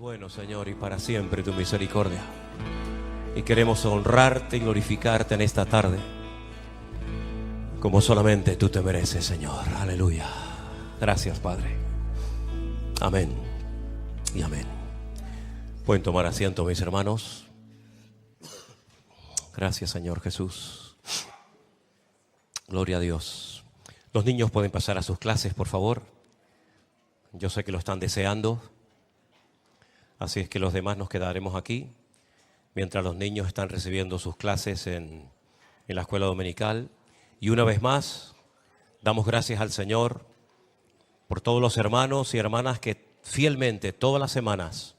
Bueno, Señor, y para siempre tu misericordia. Y queremos honrarte y glorificarte en esta tarde, como solamente tú te mereces, Señor. Aleluya. Gracias, Padre. Amén y amén. Pueden tomar asiento, mis hermanos. Gracias, Señor Jesús. Gloria a Dios. Los niños pueden pasar a sus clases, por favor. Yo sé que lo están deseando. Así es que los demás nos quedaremos aquí mientras los niños están recibiendo sus clases en la escuela dominical. Y una vez más, damos gracias al Señor por todos los hermanos y hermanas que fielmente todas las semanas,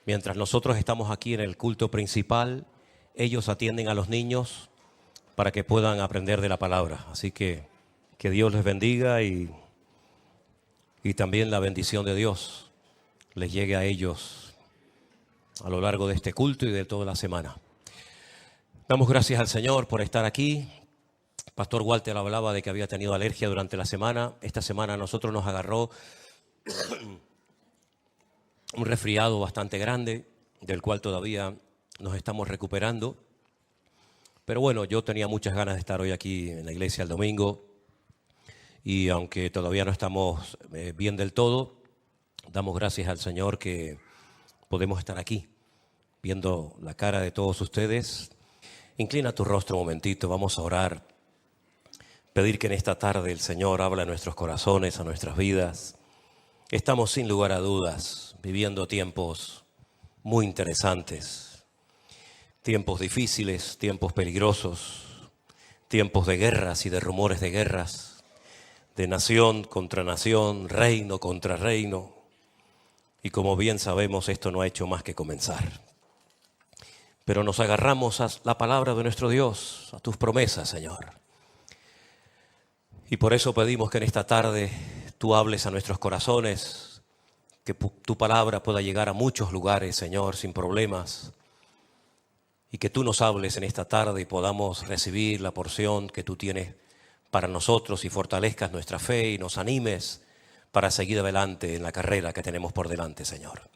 mientras nosotros estamos aquí en el culto principal, ellos atienden a los niños para que puedan aprender de la palabra. Así que Dios les bendiga y también la bendición de Dios les llegue a ellos a lo largo de este culto y de toda la semana. Damos gracias al Señor por estar aquí. Pastor Walter hablaba de que había tenido alergia durante la semana. Esta semana a nosotros nos agarró un resfriado bastante grande, del cual todavía nos estamos recuperando. Pero bueno, yo tenía muchas ganas de estar hoy aquí en la iglesia el domingo. Y aunque todavía no estamos bien del todo, damos gracias al Señor que podemos estar aquí, viendo la cara de todos ustedes. Inclina tu rostro un momentito, vamos a orar. Pedir que en esta tarde el Señor hable a nuestros corazones, a nuestras vidas. Estamos sin lugar a dudas viviendo tiempos muy interesantes, tiempos difíciles, tiempos peligrosos, tiempos de guerras y de rumores de guerras, de nación contra nación, reino contra reino. Y como bien sabemos, esto no ha hecho más que comenzar. Pero nos agarramos a la palabra de nuestro Dios, a tus promesas, Señor. Y por eso pedimos que en esta tarde tú hables a nuestros corazones, que tu palabra pueda llegar a muchos lugares, Señor, sin problemas. Y que tú nos hables en esta tarde y podamos recibir la porción que tú tienes para nosotros y fortalezcas nuestra fe y nos animes para seguir adelante en la carrera que tenemos por delante, Señor.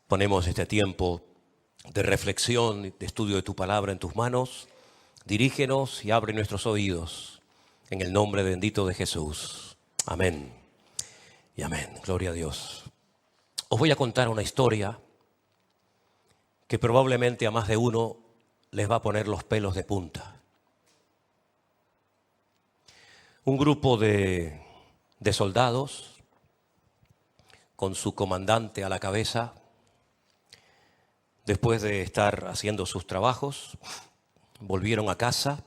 Ponemos este tiempo de reflexión, de estudio de tu palabra en tus manos. Dirígenos y abre nuestros oídos en el nombre bendito de Jesús. Amén y amén. Gloria a Dios. Os voy a contar una historia que probablemente a más de uno les va a poner los pelos de punta. Un grupo de soldados, con su comandante a la cabeza, después de estar haciendo sus trabajos, volvieron a casa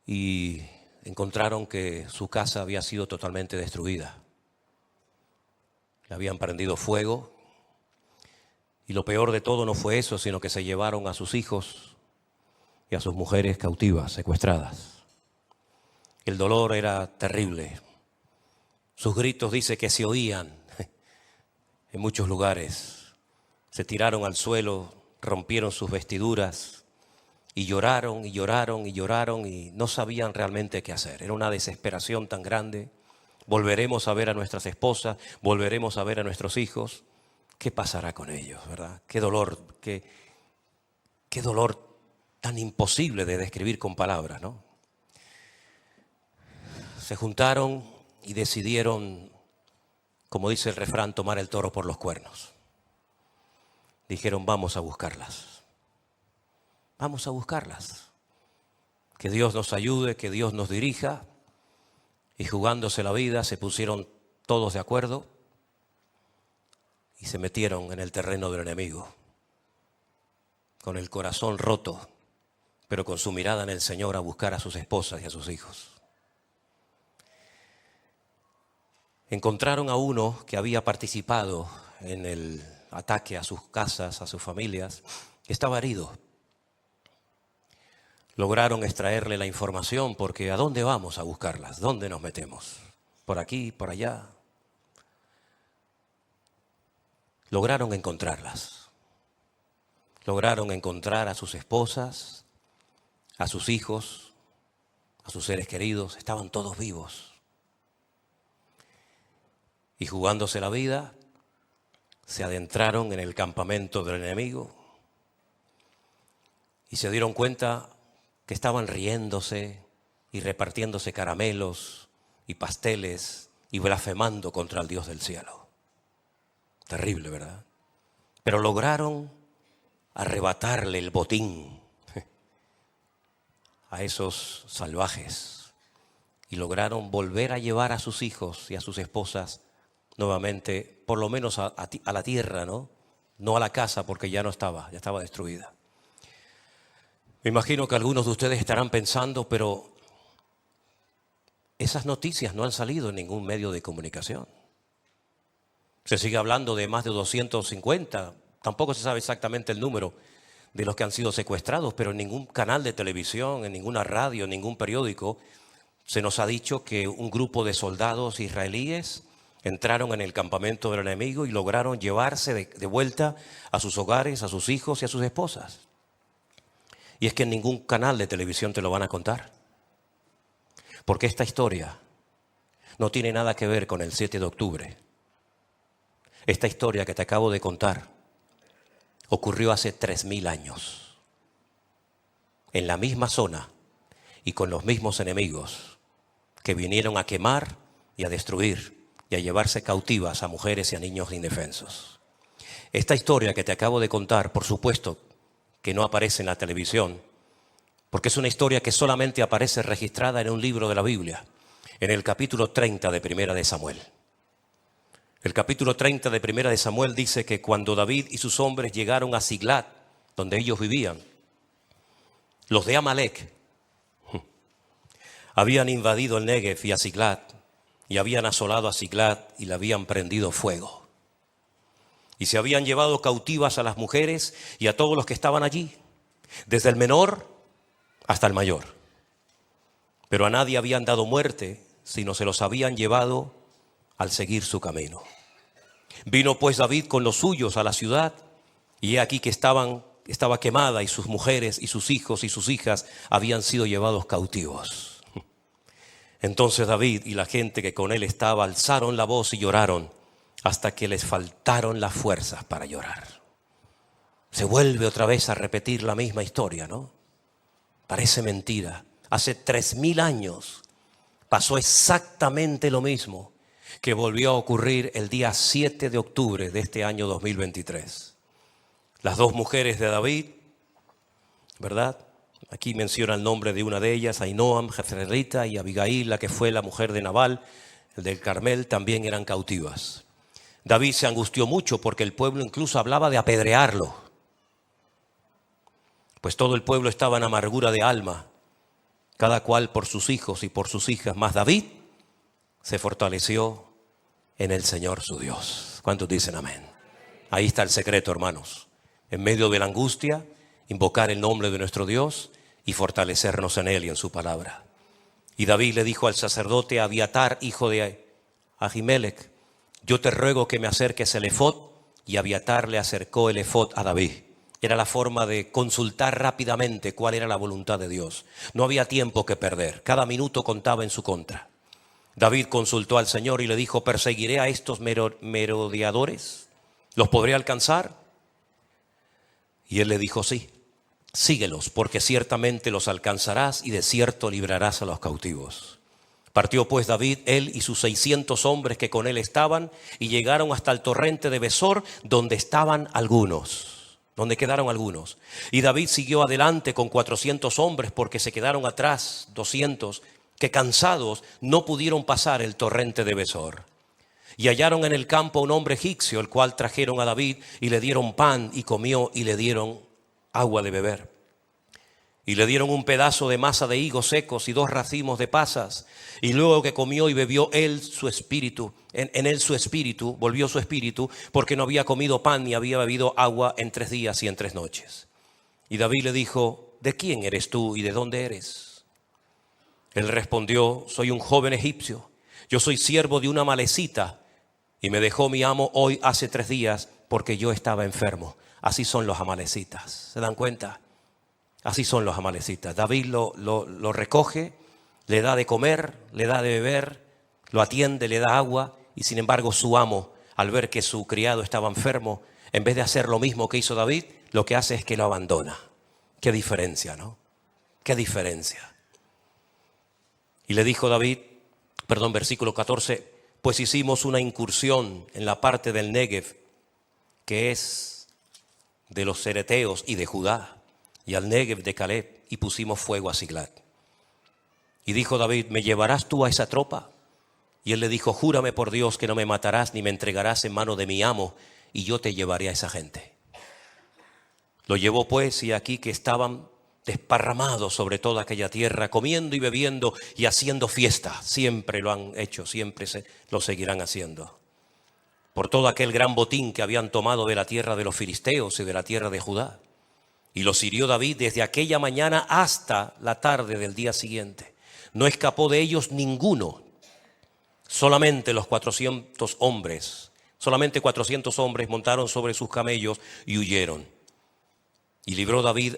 y encontraron que su casa había sido totalmente destruida. Le habían prendido fuego y lo peor de todo no fue eso, sino que se llevaron a sus hijos y a sus mujeres cautivas, secuestradas. El dolor era terrible. Sus gritos dice que se oían en muchos lugares. Se tiraron al suelo, rompieron sus vestiduras y lloraron y lloraron y lloraron y no sabían realmente qué hacer. Era una desesperación tan grande. Volveremos a ver a nuestras esposas, volveremos a ver a nuestros hijos. ¿Qué pasará con ellos, verdad? Qué dolor tan imposible de describir con palabras, ¿no? Se juntaron y decidieron, como dice el refrán, tomar el toro por los cuernos. Dijeron, vamos a buscarlas. Vamos a buscarlas. Que Dios nos ayude, que Dios nos dirija. Y jugándose la vida, se pusieron todos de acuerdo y se metieron en el terreno del enemigo. Con el corazón roto, pero con su mirada en el Señor a buscar a sus esposas y a sus hijos. Encontraron a uno que había participado en el ataque a sus casas, a sus familias, que estaba herido. Lograron extraerle la información porque ¿a dónde vamos a buscarlas? ¿Dónde nos metemos? ¿Por aquí, por allá? Lograron encontrarlas. Lograron encontrar a sus esposas, a sus hijos, a sus seres queridos. Estaban todos vivos. Y jugándose la vida, se adentraron en el campamento del enemigo y se dieron cuenta que estaban riéndose y repartiéndose caramelos y pasteles y blasfemando contra el Dios del cielo. Terrible, ¿verdad? Pero lograron arrebatarle el botín a esos salvajes y lograron volver a llevar a sus hijos y a sus esposas nuevamente, por lo menos a la tierra, ¿no? No a la casa, porque ya no estaba, ya estaba destruida. Me imagino que algunos de ustedes estarán pensando, pero esas noticias no han salido en ningún medio de comunicación. Se sigue hablando de más de 250, tampoco se sabe exactamente el número de los que han sido secuestrados, pero en ningún canal de televisión, en ninguna radio, en ningún periódico, se nos ha dicho que un grupo de soldados israelíes entraron en el campamento del enemigo y lograron llevarse de vuelta a sus hogares, a sus hijos y a sus esposas. Y es que en ningún canal de televisión te lo van a contar. Porque esta historia no tiene nada que ver con el 7 de octubre. Esta historia que te acabo de contar ocurrió hace 3000 años. En la misma zona y con los mismos enemigos que vinieron a quemar y a destruir y a llevarse cautivas a mujeres y a niños indefensos. Esta historia que te acabo de contar, por supuesto, que no aparece en la televisión, porque es una historia que solamente aparece registrada en un libro de la Biblia, en el capítulo 30 de Primera de Samuel. El capítulo 30 de Primera de Samuel dice que cuando David y sus hombres llegaron a Siglat, donde ellos vivían, los de Amalek habían invadido el Negev y a Siglat, y habían asolado a Siglat y le habían prendido fuego. Y se habían llevado cautivas a las mujeres y a todos los que estaban allí, desde el menor hasta el mayor. Pero a nadie habían dado muerte, sino se los habían llevado al seguir su camino. Vino pues David con los suyos a la ciudad, y he aquí que estaba quemada, y sus mujeres y sus hijos y sus hijas habían sido llevados cautivos. Entonces David y la gente que con él estaba alzaron la voz y lloraron hasta que les faltaron las fuerzas para llorar. Se vuelve otra vez a repetir la misma historia, ¿no? Parece mentira. Hace 3000 años pasó exactamente lo mismo que volvió a ocurrir el día 7 de octubre de este año 2023. Las dos mujeres de David, ¿verdad? Aquí menciona el nombre de una de ellas, Ahinoam, Jezreelita, y Abigail, la que fue la mujer de Nabal, el del Carmel, también eran cautivas. David se angustió mucho porque el pueblo incluso hablaba de apedrearlo. Pues todo el pueblo estaba en amargura de alma, cada cual por sus hijos y por sus hijas. Mas David se fortaleció en el Señor su Dios. ¿Cuántos dicen amén? Ahí está el secreto, hermanos. En medio de la angustia, invocar el nombre de nuestro Dios y fortalecernos en Él y en su palabra. Y David le dijo al sacerdote Abiatar, hijo de Ahimelech: yo te ruego que me acerques el efod. Y Abiatar le acercó el efod a David. Era la forma de consultar rápidamente cuál era la voluntad de Dios. No había tiempo que perder, cada minuto contaba en su contra. David consultó al Señor y le dijo: ¿perseguiré a estos merodeadores? ¿Los podré alcanzar? Y él le dijo: sí, síguelos, porque ciertamente los alcanzarás y de cierto librarás a los cautivos. Partió pues David, él y sus 600 hombres que con él estaban, y llegaron hasta el torrente de Besor, donde estaban algunos, donde quedaron algunos. Y David siguió adelante con 400 hombres, porque se quedaron atrás 200, que cansados no pudieron pasar el torrente de Besor. Y hallaron en el campo a un hombre egipcio, el cual trajeron a David, y le dieron pan, y comió, y le dieron agua de beber. Y le dieron un pedazo de masa de higos secos y 2 racimos de pasas. Y luego que comió y bebió él su espíritu, en él su espíritu, volvió su espíritu, porque no había comido pan ni había bebido agua en 3 días y en 3 noches. Y David le dijo: ¿de quién eres tú y de dónde eres? Él respondió: soy un joven egipcio. Yo soy siervo de una amalecita, y me dejó mi amo hoy hace 3 días porque yo estaba enfermo. Así son los amalecitas. ¿Se dan cuenta? Así son los amalecitas. David lo recoge, le da de comer, le da de beber, lo atiende, le da agua, y sin embargo su amo al ver que su criado estaba enfermo, en vez de hacer lo mismo que hizo David, lo que hace es que lo abandona. Qué diferencia, ¿no? Qué diferencia. Y le dijo David, versículo 14, pues hicimos una incursión en la parte del Negev, que es de los cereteos y de Judá, y al Negev de Caleb, y pusimos fuego a Siglat. Y dijo David, ¿me llevarás tú a esa tropa? Y él le dijo, júrame por Dios que no me matarás ni me entregarás en mano de mi amo, y yo te llevaré a esa gente. Lo llevó pues, y aquí que estaban desparramados sobre toda aquella tierra, comiendo y bebiendo y haciendo fiesta. Siempre lo han hecho, siempre lo seguirán haciendo. Por todo aquel gran botín que habían tomado de la tierra de los filisteos y de la tierra de Judá. Y los hirió David desde aquella mañana hasta la tarde del día siguiente. No escapó de ellos ninguno, solamente 400 hombres montaron sobre sus camellos y huyeron. Y libró David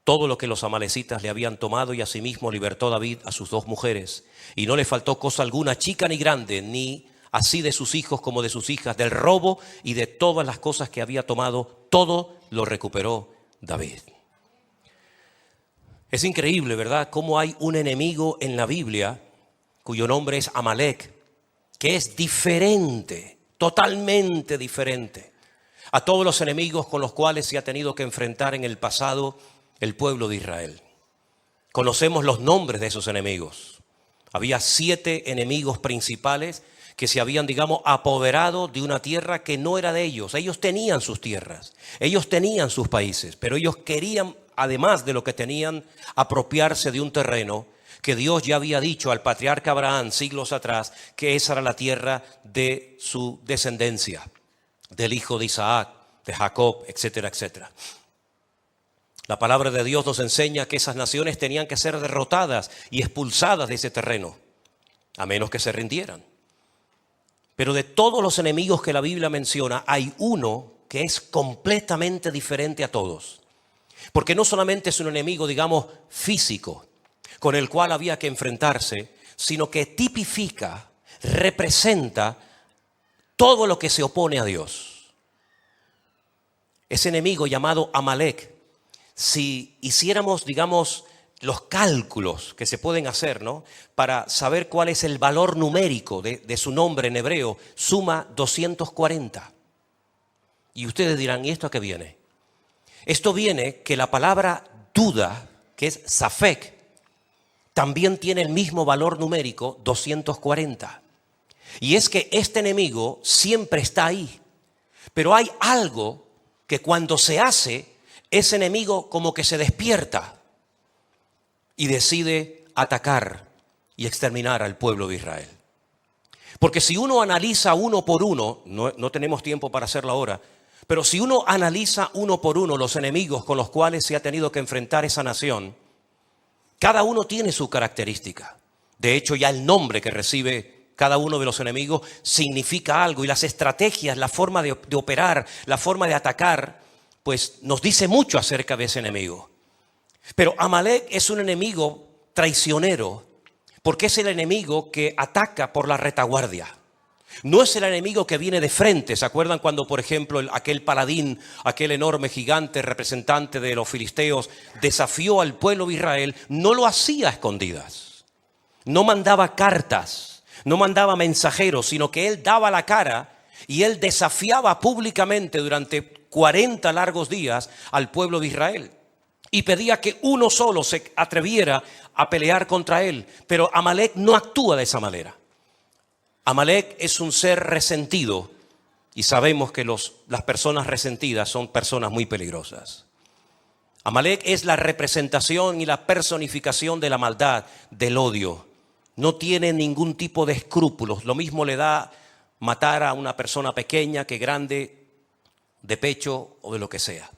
todo lo que los amalecitas le habían tomado, y asimismo libertó David a sus 2 mujeres. Y no le faltó cosa alguna, chica ni grande, ni así de sus hijos como de sus hijas, del robo y de todas las cosas que había tomado, todo lo recuperó David. Es increíble, ¿verdad?, cómo hay un enemigo en la Biblia cuyo nombre es Amalek, que es diferente, totalmente diferente a todos los enemigos con los cuales se ha tenido que enfrentar en el pasado el pueblo de Israel. Conocemos los nombres de esos enemigos. Había 7 enemigos principales que se habían, apoderado de una tierra que no era de ellos. Ellos tenían sus tierras, ellos tenían sus países, pero ellos querían, además de lo que tenían, apropiarse de un terreno que Dios ya había dicho al patriarca Abraham siglos atrás que esa era la tierra de su descendencia, del hijo de Isaac, de Jacob, etcétera, etcétera. La palabra de Dios nos enseña que esas naciones tenían que ser derrotadas y expulsadas de ese terreno, a menos que se rindieran. Pero de todos los enemigos que la Biblia menciona, hay uno que es completamente diferente a todos. Porque no solamente es un enemigo, físico, con el cual había que enfrentarse, sino que tipifica, representa todo lo que se opone a Dios. Ese enemigo llamado Amalek, si hiciéramos, los cálculos que se pueden hacer, ¿no?, para saber cuál es el valor numérico de su nombre en hebreo, suma 240. Y ustedes dirán, ¿y esto a qué viene? Esto viene que la palabra duda, que es safek, también tiene el mismo valor numérico, 240. Y es que este enemigo siempre está ahí. Pero hay algo que cuando se hace, ese enemigo como que se despierta y decide atacar y exterminar al pueblo de Israel. Porque si uno analiza uno por uno, no tenemos tiempo para hacerlo ahora, pero si uno analiza uno por uno los enemigos con los cuales se ha tenido que enfrentar esa nación, cada uno tiene su característica. De hecho, ya el nombre que recibe cada uno de los enemigos significa algo, y las estrategias, la forma de operar, la forma de atacar, pues nos dice mucho acerca de ese enemigo. Pero Amalek es un enemigo traicionero, porque es el enemigo que ataca por la retaguardia. No es el enemigo que viene de frente. ¿Se acuerdan cuando, por ejemplo, aquel paladín, aquel enorme gigante representante de los filisteos, desafió al pueblo de Israel? No lo hacía a escondidas. No mandaba cartas, no mandaba mensajeros, sino que él daba la cara y él desafiaba públicamente durante 40 largos días al pueblo de Israel. Y pedía que uno solo se atreviera a pelear contra él. Pero Amalek no actúa de esa manera. Amalek es un ser resentido, y sabemos que las personas resentidas son personas muy peligrosas. Amalek es la representación y la personificación de la maldad, del odio. No tiene ningún tipo de escrúpulos. Lo mismo le da matar a una persona pequeña que grande, de pecho o de lo que sea.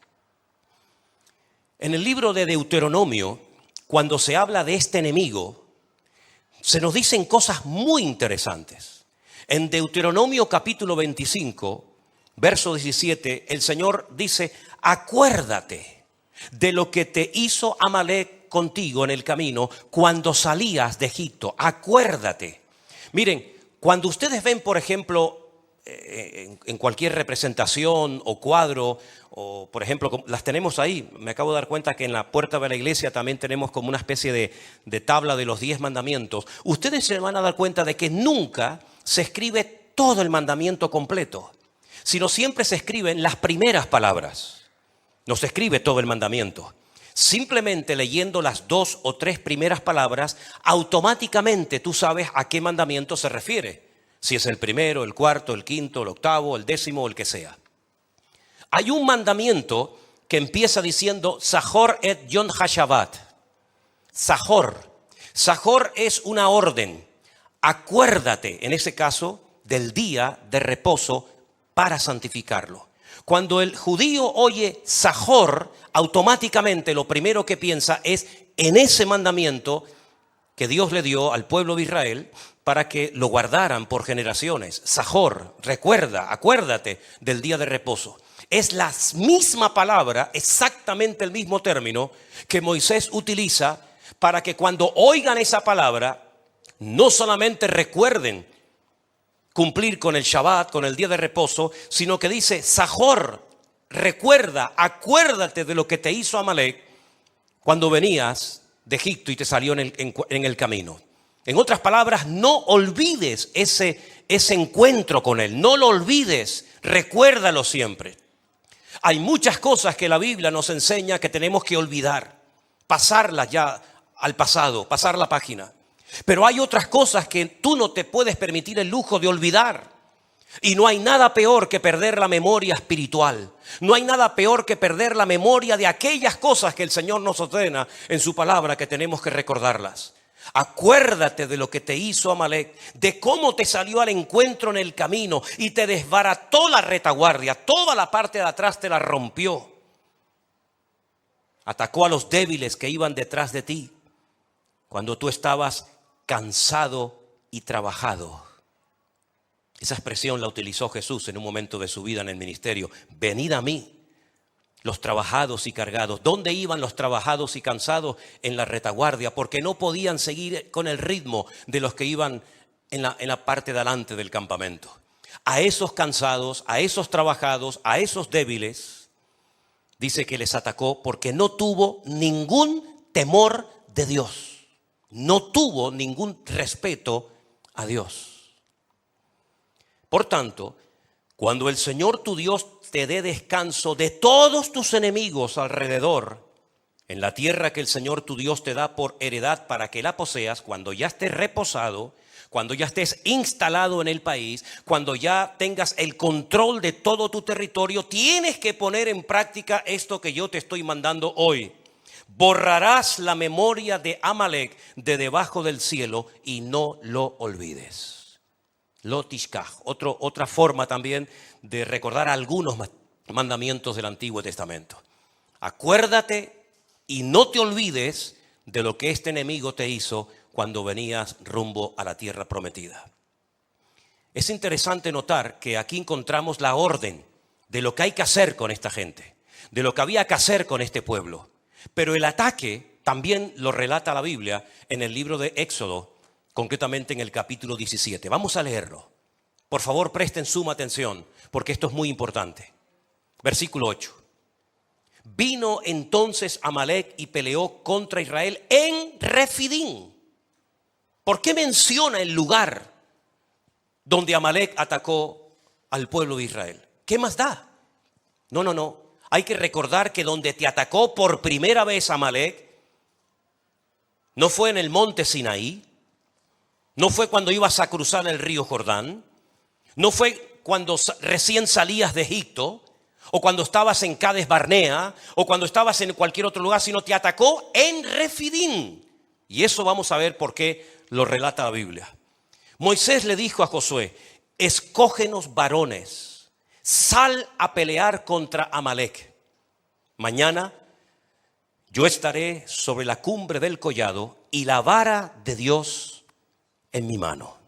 En el libro de Deuteronomio, cuando se habla de este enemigo, se nos dicen cosas muy interesantes. En Deuteronomio capítulo 25, verso 17, el Señor dice: acuérdate de lo que te hizo Amalek contigo en el camino cuando salías de Egipto. Acuérdate. Miren, cuando ustedes ven, por ejemplo, en cualquier representación o cuadro, o por ejemplo, las tenemos ahí. Me acabo de dar cuenta que en la puerta de la iglesia también tenemos como una especie de tabla de los 10 mandamientos. Ustedes se van a dar cuenta de que nunca se escribe todo el mandamiento completo, sino siempre se escriben las primeras palabras. No se escribe todo el mandamiento. Simplemente leyendo las 2 o 3 primeras palabras, automáticamente tú sabes a qué mandamiento se refiere. Si es el primero, el cuarto, el quinto, el octavo, el décimo o el que sea. Hay un mandamiento que empieza diciendo Zahor et Yom HaShabbat. Zahor. Zahor es una orden. Acuérdate, en ese caso, del día de reposo para santificarlo. Cuando el judío oye Zahor, automáticamente lo primero que piensa es en ese mandamiento que Dios le dio al pueblo de Israel para que lo guardaran por generaciones. Zahor, recuerda, acuérdate del día de reposo. Es la misma palabra, exactamente el mismo término que Moisés utiliza para que cuando oigan esa palabra, no solamente recuerden cumplir con el Shabbat, con el día de reposo, sino que dice, Zahor, recuerda, acuérdate de lo que te hizo Amalek cuando venías de Egipto y te salió en el camino. En otras palabras, no olvides ese encuentro con él, no lo olvides, recuérdalo siempre. Hay muchas cosas que la Biblia nos enseña que tenemos que olvidar, pasarlas ya al pasado, pasar la página. Pero hay otras cosas que tú no te puedes permitir el lujo de olvidar. Y no hay nada peor que perder la memoria espiritual. No hay nada peor que perder la memoria de aquellas cosas que el Señor nos ordena en su palabra que tenemos que recordarlas. Acuérdate de lo que te hizo Amalek, de cómo te salió al encuentro en el camino y te desbarató la retaguardia, toda la parte de atrás te la rompió. Atacó a los débiles que iban detrás de ti cuando tú estabas cansado y trabajado. Esa expresión la utilizó Jesús en un momento de su vida en el ministerio. Venid a mí, los trabajados y cargados. ¿Dónde iban los trabajados y cansados? En la retaguardia, porque no podían seguir con el ritmo de los que iban en la parte de adelante del campamento. A esos cansados, a esos trabajados, a esos débiles, dice que les atacó porque no tuvo ningún temor de Dios. No tuvo ningún respeto a Dios. Por tanto, cuando el Señor tu Dios te dé descanso de todos tus enemigos alrededor, en la tierra que el Señor tu Dios te da por heredad para que la poseas, cuando ya estés reposado, cuando ya estés instalado en el país, cuando ya tengas el control de todo tu territorio, tienes que poner en práctica esto que yo te estoy mandando hoy. Borrarás la memoria de Amalek de debajo del cielo y no lo olvides. Lo tishkach, otra forma también de recordar algunos mandamientos del Antiguo Testamento. Acuérdate y no te olvides de lo que este enemigo te hizo cuando venías rumbo a la tierra prometida. Es interesante notar que aquí encontramos la orden de lo que hay que hacer con esta gente, de lo que había que hacer con este pueblo. Pero el ataque también lo relata la Biblia en el libro de Éxodo, concretamente en el capítulo 17. Vamos a leerlo. Por favor, presten suma atención, porque esto es muy importante. Versículo 8. Vino entonces Amalek y peleó contra Israel en Refidim. ¿Por qué menciona el lugar donde Amalek atacó al pueblo de Israel? ¿Qué más da? No. Hay que recordar que donde te atacó por primera vez Amalek no fue en el monte Sinaí, no fue cuando ibas a cruzar el río Jordán, no fue cuando recién salías de Egipto, o cuando estabas en Cades Barnea, o cuando estabas en cualquier otro lugar, sino te atacó en Refidim. Y eso vamos a ver por qué lo relata la Biblia. Moisés le dijo a Josué, escógenos varones, sal a pelear contra Amalek. Mañana yo estaré sobre la cumbre del collado y la vara de Dios en mi mano.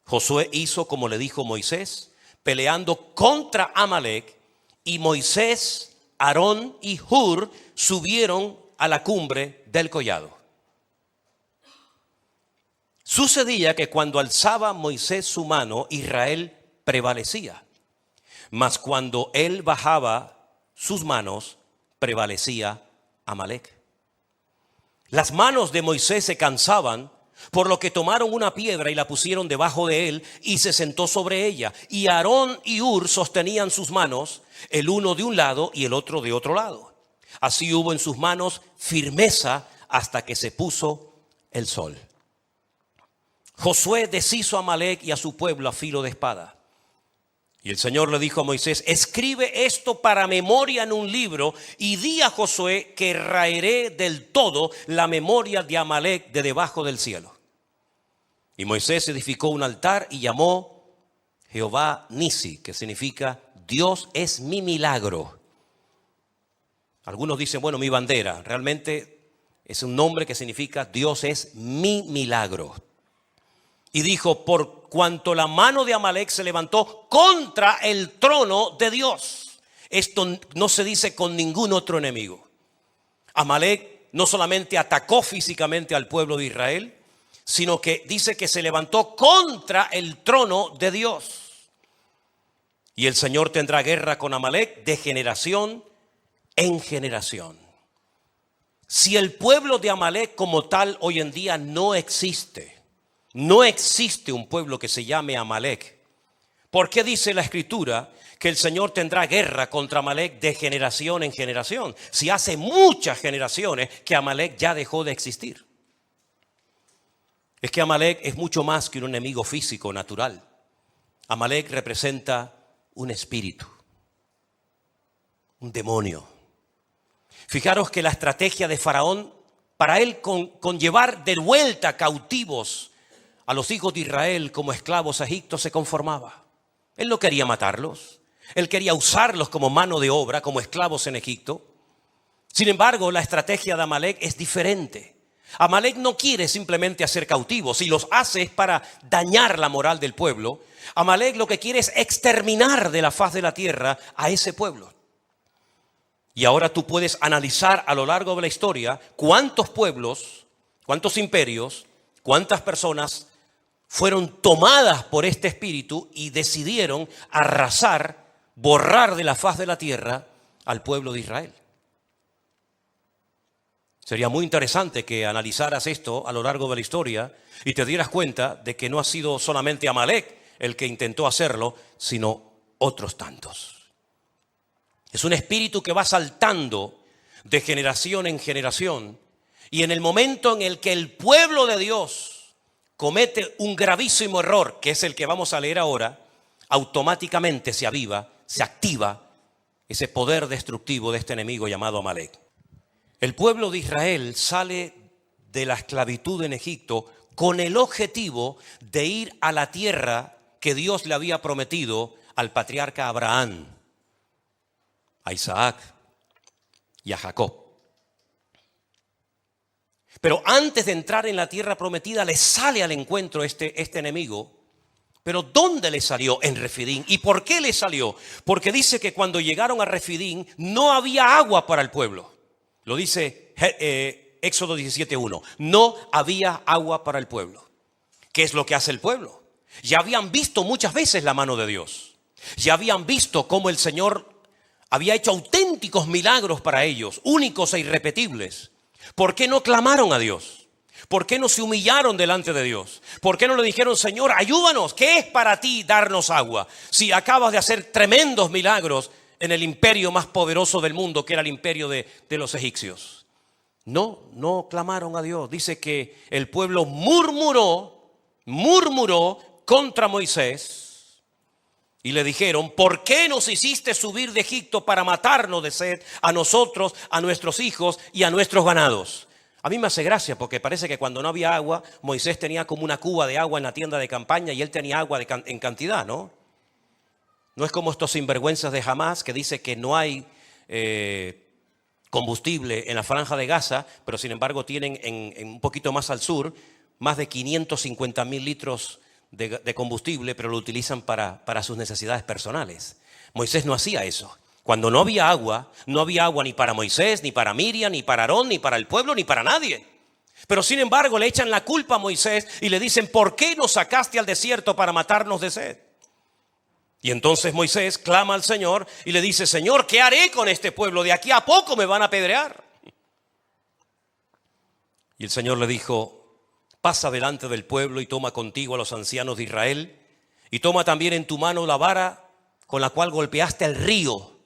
Josué hizo como le dijo Moisés, peleando contra Amalek, y Moisés, Aarón y Hur subieron a la cumbre del collado. Sucedía que cuando alzaba Moisés su mano, Israel prevalecía. Mas cuando él bajaba sus manos, prevalecía Amalec. Las manos de Moisés se cansaban, por lo que tomaron una piedra y la pusieron debajo de él y se sentó sobre ella. Y Aarón y Hur sostenían sus manos, el uno de un lado y el otro de otro lado. Así hubo en sus manos firmeza hasta que se puso el sol. Josué deshizo a Amalec y a su pueblo a filo de espada. Y el Señor le dijo a Moisés: escribe esto para memoria en un libro y di a Josué que raeré del todo la memoria de Amalec de debajo del cielo. Y Moisés edificó un altar y llamó Jehová Nisi, que significa Dios es mi milagro. Algunos dicen, bueno, mi bandera. Realmente es un nombre que significa Dios es mi milagro. Y dijo: por cuanto la mano de Amalec se levantó contra el trono de Dios. Esto no se dice con ningún otro enemigo. Amalec no solamente atacó físicamente al pueblo de Israel, sino que dice que se levantó contra el trono de Dios. Y el Señor tendrá guerra con Amalec de generación en generación. Si el pueblo de Amalec como tal hoy en día no existe un pueblo que se llame Amalec, ¿por qué dice la Escritura que el Señor tendrá guerra contra Amalec de generación en generación? Si hace muchas generaciones que Amalec ya dejó de existir. Es que Amalec es mucho más que un enemigo físico natural. Amalec representa un espíritu, un demonio. Fijaros que la estrategia de Faraón, para él con llevar de vuelta cautivos a los hijos de Israel como esclavos a Egipto, se conformaba. Él no quería matarlos. Él quería usarlos como mano de obra, como esclavos en Egipto. Sin embargo, la estrategia de Amalec es diferente. Amalec no quiere simplemente hacer cautivos. Si los hace es para dañar la moral del pueblo. Amalec lo que quiere es exterminar de la faz de la tierra a ese pueblo. Y ahora tú puedes analizar a lo largo de la historia cuántos pueblos, cuántos imperios, cuántas personas fueron tomadas por este espíritu y decidieron arrasar, borrar de la faz de la tierra al pueblo de Israel. Sería muy interesante que analizaras esto a lo largo de la historia y te dieras cuenta de que no ha sido solamente Amalec el que intentó hacerlo, sino otros tantos. Es un espíritu que va saltando de generación en generación, y en el momento en el que el pueblo de Dios comete un gravísimo error, que es el que vamos a leer ahora, automáticamente se aviva, se activa ese poder destructivo de este enemigo llamado Amalec. El pueblo de Israel sale de la esclavitud en Egipto con el objetivo de ir a la tierra que Dios le había prometido al patriarca Abraham, a Isaac y a Jacob. Pero antes de entrar en la tierra prometida, le sale al encuentro este enemigo. ¿Pero dónde le salió? En Refidín. ¿Y por qué le salió? Porque dice que cuando llegaron a Refidín no había agua para el pueblo. Lo dice Éxodo 17:1. No había agua para el pueblo. ¿Qué es lo que hace el pueblo? Ya habían visto muchas veces la mano de Dios. Ya habían visto cómo el Señor había hecho auténticos milagros para ellos, únicos e irrepetibles. ¿Por qué no clamaron a Dios? ¿Por qué no se humillaron delante de Dios? ¿Por qué no le dijeron: Señor, ayúdanos? ¿Qué es para ti darnos agua? Si acabas de hacer tremendos milagros en el imperio más poderoso del mundo, que era el imperio de los egipcios. No clamaron a Dios. Dice que el pueblo murmuró contra Moisés. Y le dijeron: ¿por qué nos hiciste subir de Egipto para matarnos de sed a nosotros, a nuestros hijos y a nuestros ganados? A mí me hace gracia porque parece que cuando no había agua, Moisés tenía como una cuba de agua en la tienda de campaña y él tenía agua en cantidad, ¿no? No es como estos sinvergüenzas de Hamás que dice que no hay combustible en la franja de Gaza, pero sin embargo tienen en un poquito más al sur más de 550,000 litros de combustible, pero lo utilizan para sus necesidades personales. Moisés no hacía eso. Cuando no había agua ni para Moisés, ni para Miriam, ni para Aarón, ni para el pueblo, ni para nadie. Pero sin embargo le echan la culpa a Moisés y le dicen, ¿por qué nos sacaste al desierto para matarnos de sed? Y entonces Moisés clama al Señor y le dice, Señor, ¿qué haré con este pueblo? De aquí a poco me van a apedrear. Y el Señor le dijo, pasa delante del pueblo y toma contigo a los ancianos de Israel y toma también en tu mano la vara con la cual golpeaste el río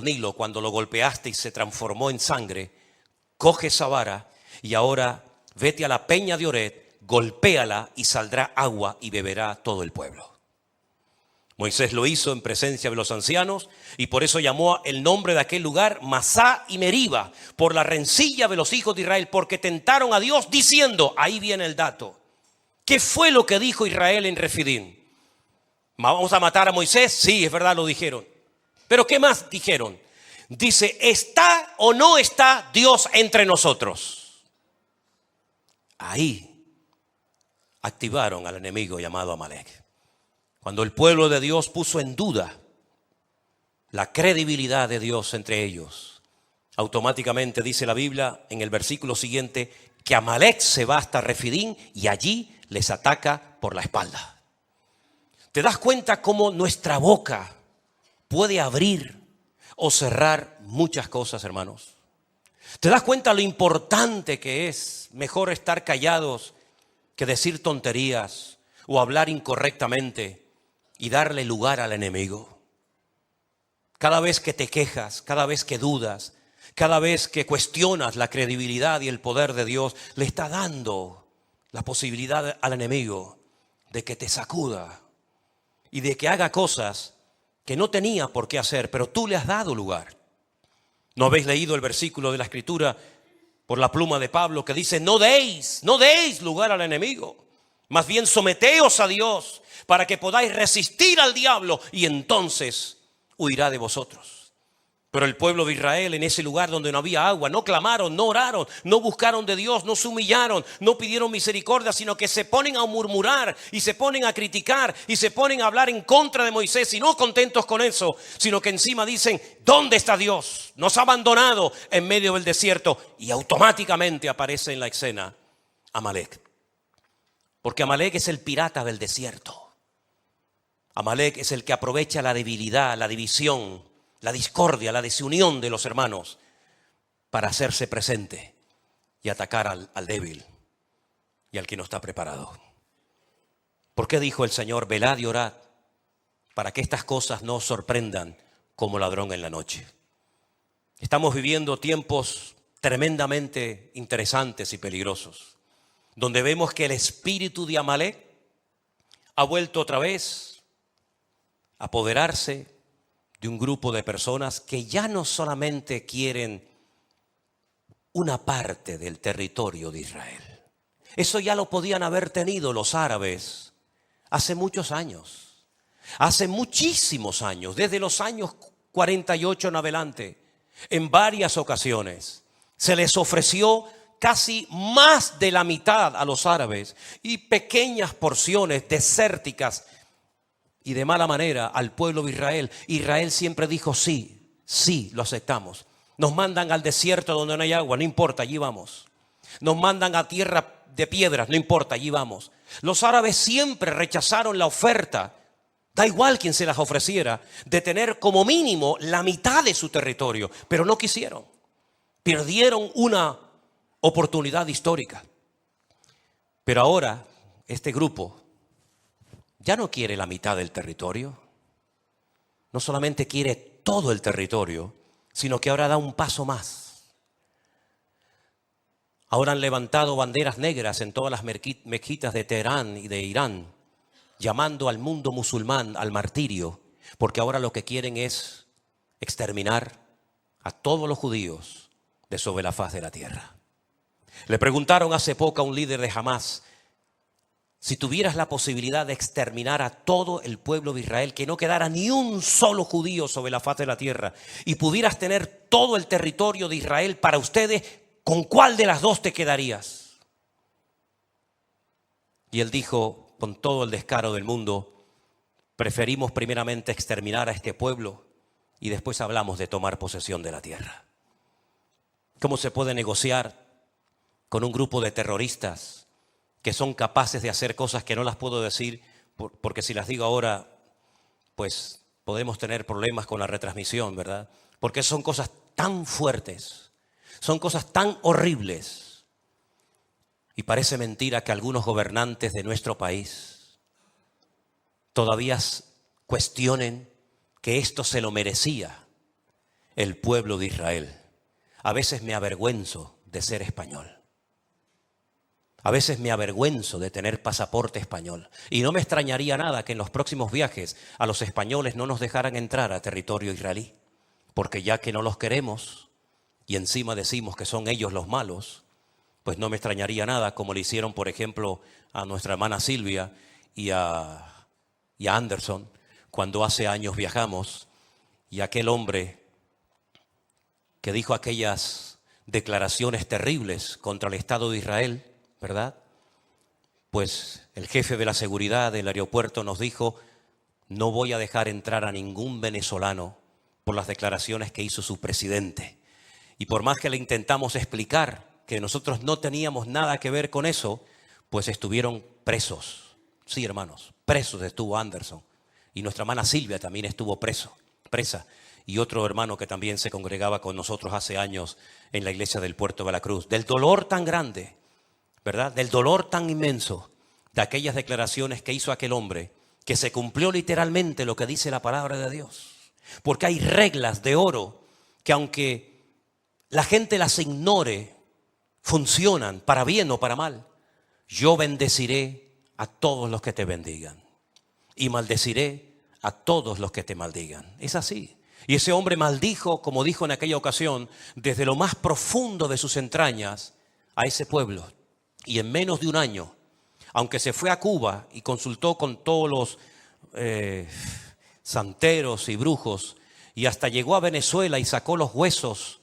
Nilo, cuando lo golpeaste y se transformó en sangre. Coge esa vara y ahora vete a la peña de Oret, golpéala y saldrá agua y beberá todo el pueblo. Moisés lo hizo en presencia de los ancianos y por eso llamó el nombre de aquel lugar Masá y Meriba, por la rencilla de los hijos de Israel, porque tentaron a Dios diciendo, ahí viene el dato, ¿qué fue lo que dijo Israel en Refidim? ¿Vamos a matar a Moisés? Sí, es verdad, lo dijeron. Pero ¿qué más dijeron? Dice, ¿está o no está Dios entre nosotros? Ahí activaron al enemigo llamado Amalek. Cuando el pueblo de Dios puso en duda la credibilidad de Dios entre ellos, automáticamente dice la Biblia en el versículo siguiente que Amalek se va hasta Refidim y allí les ataca por la espalda. ¿Te das cuenta cómo nuestra boca puede abrir o cerrar muchas cosas, hermanos? ¿Te das cuenta lo importante que es? Mejor estar callados que decir tonterías o hablar incorrectamente y darle lugar al enemigo. Cada vez que te quejas, cada vez que dudas, cada vez que cuestionas la credibilidad y el poder de Dios, le está dando la posibilidad al enemigo de que te sacuda y de que haga cosas que no tenía por qué hacer, pero tú le has dado lugar. ¿No habéis leído el versículo de la Escritura por la pluma de Pablo que dice, no deis lugar al enemigo, más bien someteos a Dios para que podáis resistir al diablo y entonces huirá de vosotros? Pero el pueblo de Israel en ese lugar donde no había agua, no clamaron, no oraron, no buscaron de Dios, no se humillaron, no pidieron misericordia, sino que se ponen a murmurar y se ponen a criticar y se ponen a hablar en contra de Moisés y no contentos con eso, sino que encima dicen, ¿dónde está Dios? Nos ha abandonado en medio del desierto y automáticamente aparece en la escena Amalek. Porque Amalek es el pirata del desierto. Amalek es el que aprovecha la debilidad, la división, la discordia, la desunión de los hermanos para hacerse presente y atacar al débil y al que no está preparado. ¿Por qué dijo el Señor, velad y orad para que estas cosas no os sorprendan como ladrón en la noche? Estamos viviendo tiempos tremendamente interesantes y peligrosos, donde vemos que el espíritu de Amalek ha vuelto otra vez a apoderarse de un grupo de personas que ya no solamente quieren una parte del territorio de Israel. Eso ya lo podían haber tenido los árabes hace muchos años, hace muchísimos años, desde los años 48 en adelante, en varias ocasiones. Se les ofreció casi más de la mitad a los árabes y pequeñas porciones desérticas y de mala manera al pueblo de Israel. Israel siempre dijo sí, lo aceptamos. Nos mandan al desierto donde no hay agua, no importa, allí vamos. Nos mandan a tierra de piedras, no importa, allí vamos. Los árabes siempre rechazaron la oferta, da igual quien se las ofreciera, de tener como mínimo la mitad de su territorio, pero no quisieron. Perdieron una oportunidad histórica. Pero ahora este grupo ya no quiere la mitad del territorio, no solamente quiere todo el territorio, sino que ahora da un paso más. Ahora han levantado banderas negras en todas las mezquitas de Teherán y de Irán, llamando al mundo musulmán al martirio, porque ahora lo que quieren es exterminar a todos los judíos de sobre la faz de la tierra. Le preguntaron hace poco a un líder de Hamás, si tuvieras la posibilidad de exterminar a todo el pueblo de Israel, que no quedara ni un solo judío sobre la faz de la tierra, y pudieras tener todo el territorio de Israel para ustedes, ¿con cuál de las dos te quedarías? Y él dijo, con todo el descaro del mundo, preferimos primeramente exterminar a este pueblo y después hablamos de tomar posesión de la tierra. ¿Cómo se puede negociar con un grupo de terroristas que son capaces de hacer cosas que no las puedo decir porque si las digo ahora, pues podemos tener problemas con la retransmisión, ¿verdad? Porque son cosas tan fuertes, son cosas tan horribles. Y parece mentira que algunos gobernantes de nuestro país todavía cuestionen que esto se lo merecía el pueblo de Israel. A veces me avergüenzo de ser español. A veces me avergüenzo de tener pasaporte español. Y no me extrañaría nada que en los próximos viajes a los españoles no nos dejaran entrar a territorio israelí. Porque ya que no los queremos y encima decimos que son ellos los malos, pues no me extrañaría nada como le hicieron, por ejemplo, a nuestra hermana Silvia y a Anderson cuando hace años viajamos y aquel hombre que dijo aquellas declaraciones terribles contra el Estado de Israel, ¿verdad? Pues el jefe de la seguridad del aeropuerto nos dijo: no voy a dejar entrar a ningún venezolano por las declaraciones que hizo su presidente. Y por más que le intentamos explicar que nosotros no teníamos nada que ver con eso, pues estuvieron presos. Sí, hermanos, presos estuvo Anderson. Y nuestra hermana Silvia también estuvo presa. Y otro hermano que también se congregaba con nosotros hace años en la iglesia del Puerto de la Cruz. Del dolor tan grande, ¿verdad? Del dolor tan inmenso de aquellas declaraciones que hizo aquel hombre, que se cumplió literalmente lo que dice la palabra de Dios. Porque hay reglas de oro que aunque la gente las ignore, funcionan para bien o para mal. Yo bendeciré a todos los que te bendigan y maldeciré a todos los que te maldigan. Es así. Y ese hombre maldijo, como dijo en aquella ocasión, desde lo más profundo de sus entrañas a ese pueblo. Y en menos de un año, aunque se fue a Cuba y consultó con todos los santeros y brujos, y hasta llegó a Venezuela y sacó los huesos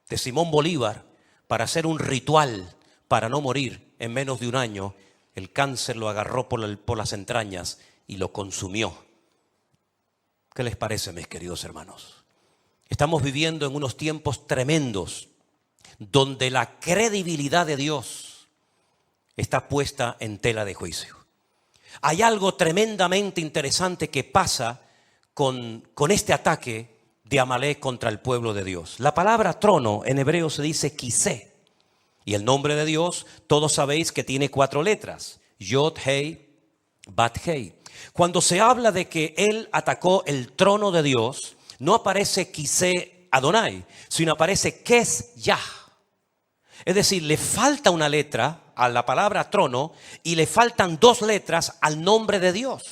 de Simón Bolívar para hacer un ritual para no morir, en menos de un año el cáncer lo agarró por las entrañas y lo consumió. ¿Qué les parece, mis queridos hermanos? Estamos viviendo en unos tiempos tremendos donde la credibilidad de Dios está puesta en tela de juicio. Hay algo tremendamente interesante que pasa con este ataque de Amalek contra el pueblo de Dios. La palabra trono en hebreo se dice kisé. Y el nombre de Dios, todos sabéis que tiene 4 letras. Yod, Hei, Bat, Hei. Cuando se habla de que él atacó el trono de Dios, no aparece kisé Adonai, sino aparece Kes Yah. Es decir, le falta una letra a la palabra trono y le faltan 2 letras al nombre de Dios.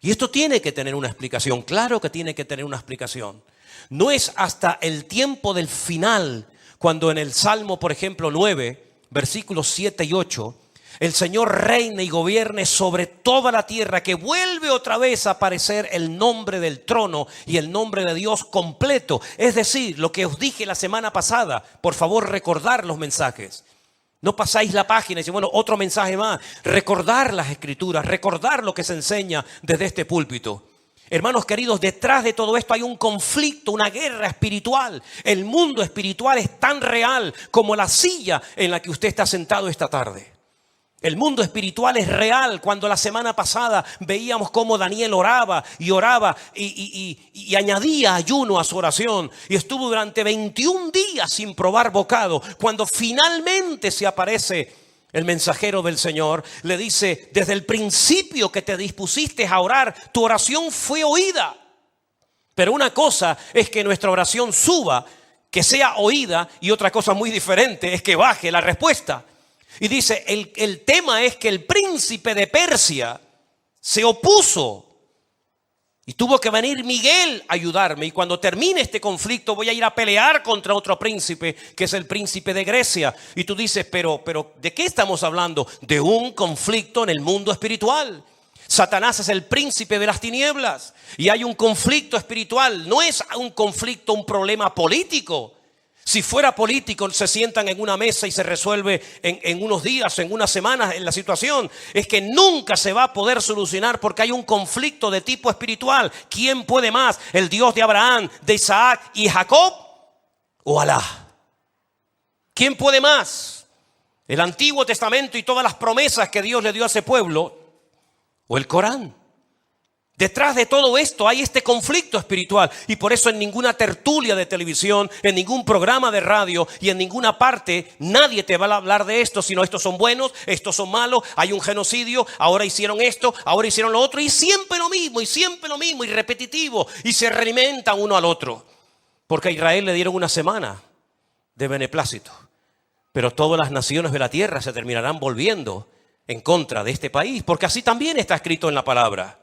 Y esto tiene que tener una explicación, claro que tiene que tener una explicación. No es hasta el tiempo del final, cuando en el Salmo, por ejemplo, 9, versículos 7 y 8, el Señor reine y gobierne sobre toda la tierra, que vuelve otra vez a aparecer el nombre del trono y el nombre de Dios completo. Es decir, lo que os dije la semana pasada, por favor recordar los mensajes. No pasáis la página y decís, bueno, otro mensaje más. Recordar las escrituras, recordar lo que se enseña desde este púlpito. Hermanos queridos, detrás de todo esto hay un conflicto, una guerra espiritual. El mundo espiritual es tan real como la silla en la que usted está sentado esta tarde. El mundo espiritual es real. Cuando la semana pasada veíamos cómo Daniel oraba y añadía ayuno a su oración. Y estuvo durante 21 días sin probar bocado. Cuando finalmente se aparece el mensajero del Señor, le dice: desde el principio que te dispusiste a orar, tu oración fue oída. Pero una cosa es que nuestra oración suba, que sea oída, y otra cosa muy diferente es que baje la respuesta. Y dice, el tema es que el príncipe de Persia se opuso y tuvo que venir Miguel a ayudarme. Y cuando termine este conflicto voy a ir a pelear contra otro príncipe, que es el príncipe de Grecia. Y tú dices, pero ¿de qué estamos hablando? De un conflicto en el mundo espiritual. Satanás es el príncipe de las tinieblas y hay un conflicto espiritual. No es un conflicto, un problema político. Si fuera político, se sientan en una mesa y se resuelve en unos días, en unas semanas en la situación. Es que nunca se va a poder solucionar porque hay un conflicto de tipo espiritual. ¿Quién puede más? ¿El Dios de Abraham, de Isaac y Jacob? ¿O Alá? ¿Quién puede más? ¿El Antiguo Testamento y todas las promesas que Dios le dio a ese pueblo o el Corán? Detrás de todo esto hay este conflicto espiritual y por eso en ninguna tertulia de televisión, en ningún programa de radio y en ninguna parte nadie te va a hablar de esto, sino estos son buenos, estos son malos, hay un genocidio, ahora hicieron esto, ahora hicieron lo otro y siempre lo mismo y repetitivo y se realimentan uno al otro. Porque a Israel le dieron una semana de beneplácito, pero todas las naciones de la tierra se terminarán volviendo en contra de este país, porque así también está escrito en la palabra.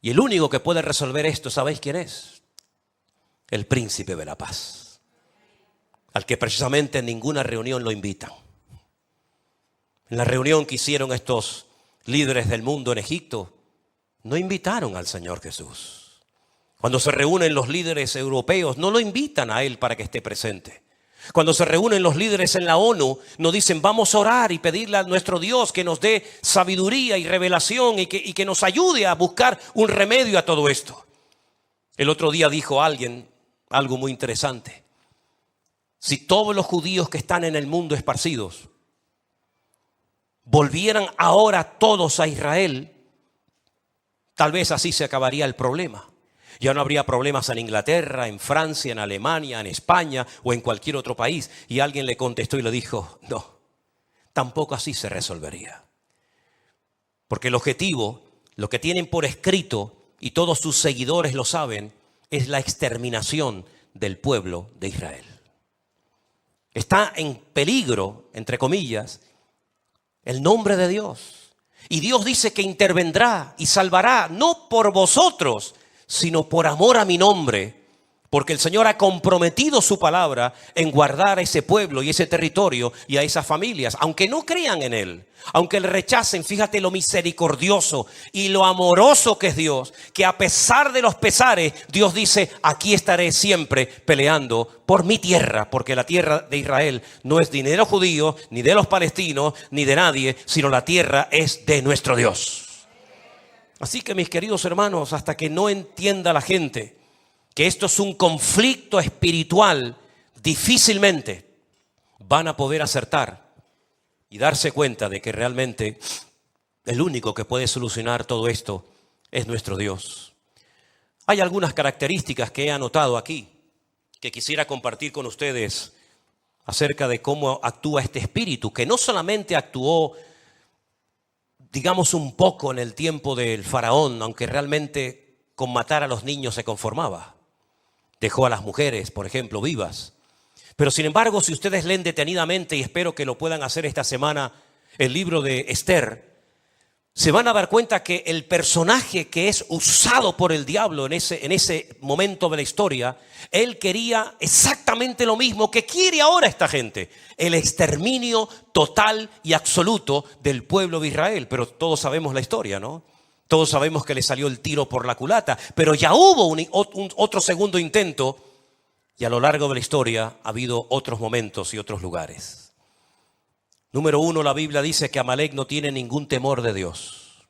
Y el único que puede resolver esto, ¿sabéis quién es? El príncipe de la paz, al que precisamente en ninguna reunión lo invitan. En la reunión que hicieron estos líderes del mundo en Egipto, no invitaron al Señor Jesús. Cuando se reúnen los líderes europeos, no lo invitan a Él para que esté presente. Cuando se reúnen los líderes en la ONU, nos dicen vamos a orar y pedirle a nuestro Dios que nos dé sabiduría y revelación y que nos ayude a buscar un remedio a todo esto. El otro día dijo alguien algo muy interesante. Si todos los judíos que están en el mundo esparcidos volvieran ahora todos a Israel, tal vez así se acabaría el problema. Ya no habría problemas en Inglaterra, en Francia, en Alemania, en España o en cualquier otro país. Y alguien le contestó y le dijo, no, tampoco así se resolvería. Porque el objetivo, lo que tienen por escrito, y todos sus seguidores lo saben, es la exterminación del pueblo de Israel. Está en peligro, entre comillas, el nombre de Dios. Y Dios dice que intervendrá y salvará, no por vosotros, sino por amor a mi nombre, porque el Señor ha comprometido su palabra en guardar a ese pueblo y ese territorio y a esas familias, aunque no crean en Él, aunque le rechacen. Fíjate lo misericordioso y lo amoroso que es Dios, que a pesar de los pesares, Dios dice, aquí estaré siempre peleando por mi tierra, porque la tierra de Israel no es ni de los judíos, ni de los palestinos, ni de nadie, sino la tierra es de nuestro Dios. Así que mis queridos hermanos, hasta que no entienda la gente que esto es un conflicto espiritual, difícilmente van a poder acertar y darse cuenta de que realmente el único que puede solucionar todo esto es nuestro Dios. Hay algunas características que he anotado aquí que quisiera compartir con ustedes acerca de cómo actúa este espíritu, que no solamente actuó digamos un poco en el tiempo del faraón, aunque realmente con matar a los niños se conformaba. Dejó a las mujeres, por ejemplo, vivas. Pero sin embargo, si ustedes leen detenidamente, y espero que lo puedan hacer esta semana, el libro de Esther, se van a dar cuenta que el personaje que es usado por el diablo en ese momento de la historia, él quería exactamente lo mismo que quiere ahora esta gente: el exterminio total y absoluto del pueblo de Israel. Pero todos sabemos la historia, ¿no? Todos sabemos que le salió el tiro por la culata, pero ya hubo otro segundo intento, y a lo largo de la historia ha habido otros momentos y otros lugares. Número 1, la Biblia dice que Amalek no tiene ningún temor de Dios.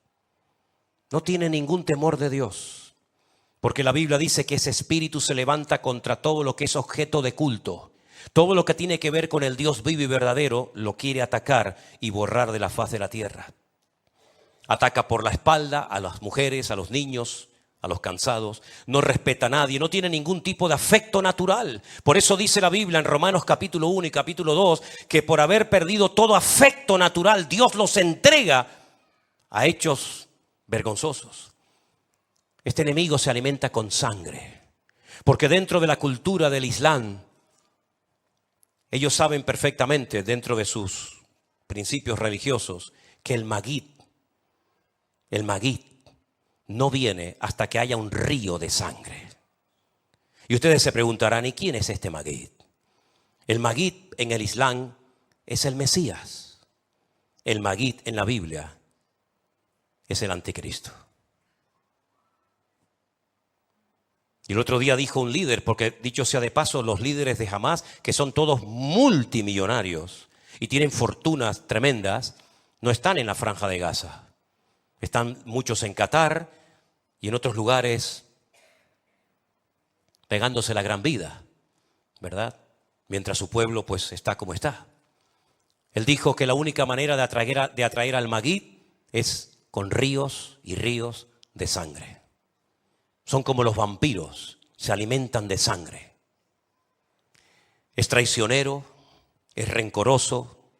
No tiene ningún temor de Dios. Porque la Biblia dice que ese espíritu se levanta contra todo lo que es objeto de culto. Todo lo que tiene que ver con el Dios vivo y verdadero lo quiere atacar y borrar de la faz de la tierra. Ataca por la espalda a las mujeres, a los niños, a los cansados. No respeta a nadie, no tiene ningún tipo de afecto natural. Por eso dice la Biblia en Romanos capítulo 1 y capítulo 2 que por haber perdido todo afecto natural, Dios los entrega a hechos vergonzosos. Este enemigo se alimenta con sangre, porque dentro de la cultura del Islam, ellos saben perfectamente, dentro de sus principios religiosos, que el Maguid no viene hasta que haya un río de sangre. Y ustedes se preguntarán, ¿y quién es este Maguid? El Maguid en el Islam es el Mesías. El Maguid en la Biblia es el anticristo. Y el otro día dijo un líder, porque dicho sea de paso, los líderes de Hamás, que son todos multimillonarios y tienen fortunas tremendas, no están en la Franja de Gaza. Están muchos en Qatar y en otros lugares pegándose la gran vida, ¿verdad? mientras su pueblo pues está como está. Él dijo que la única manera de atraer al Magid es con ríos y ríos de sangre. Son como los vampiros, se alimentan de sangre. Es traicionero, es rencoroso,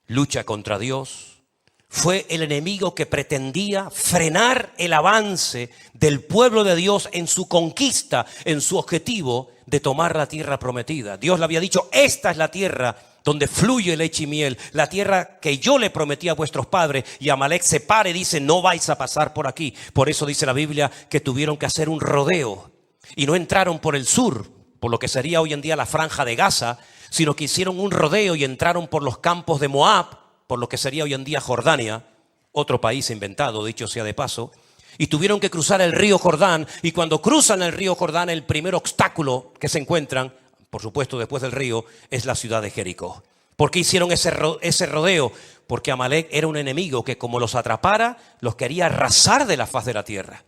lucha contra Dios. Fue el enemigo que pretendía frenar el avance del pueblo de Dios en su conquista, en su objetivo de tomar la tierra prometida. Dios le había dicho, esta es la tierra donde fluye leche y miel, la tierra que yo le prometí a vuestros padres. Y Amalek se para y dice, no vais a pasar por aquí. Por eso dice la Biblia que tuvieron que hacer un rodeo y no entraron por el sur, por lo que sería hoy en día la franja de Gaza, sino que hicieron un rodeo y entraron por los campos de Moab, por lo que sería hoy en día Jordania, otro país inventado, dicho sea de paso, y tuvieron que cruzar el río Jordán. Y cuando cruzan el río Jordán, el primer obstáculo que se encuentran, por supuesto después del río, es la ciudad de Jericó. ¿Por qué hicieron ese rodeo? Porque Amalek era un enemigo que como los atrapara, los quería arrasar de la faz de la tierra.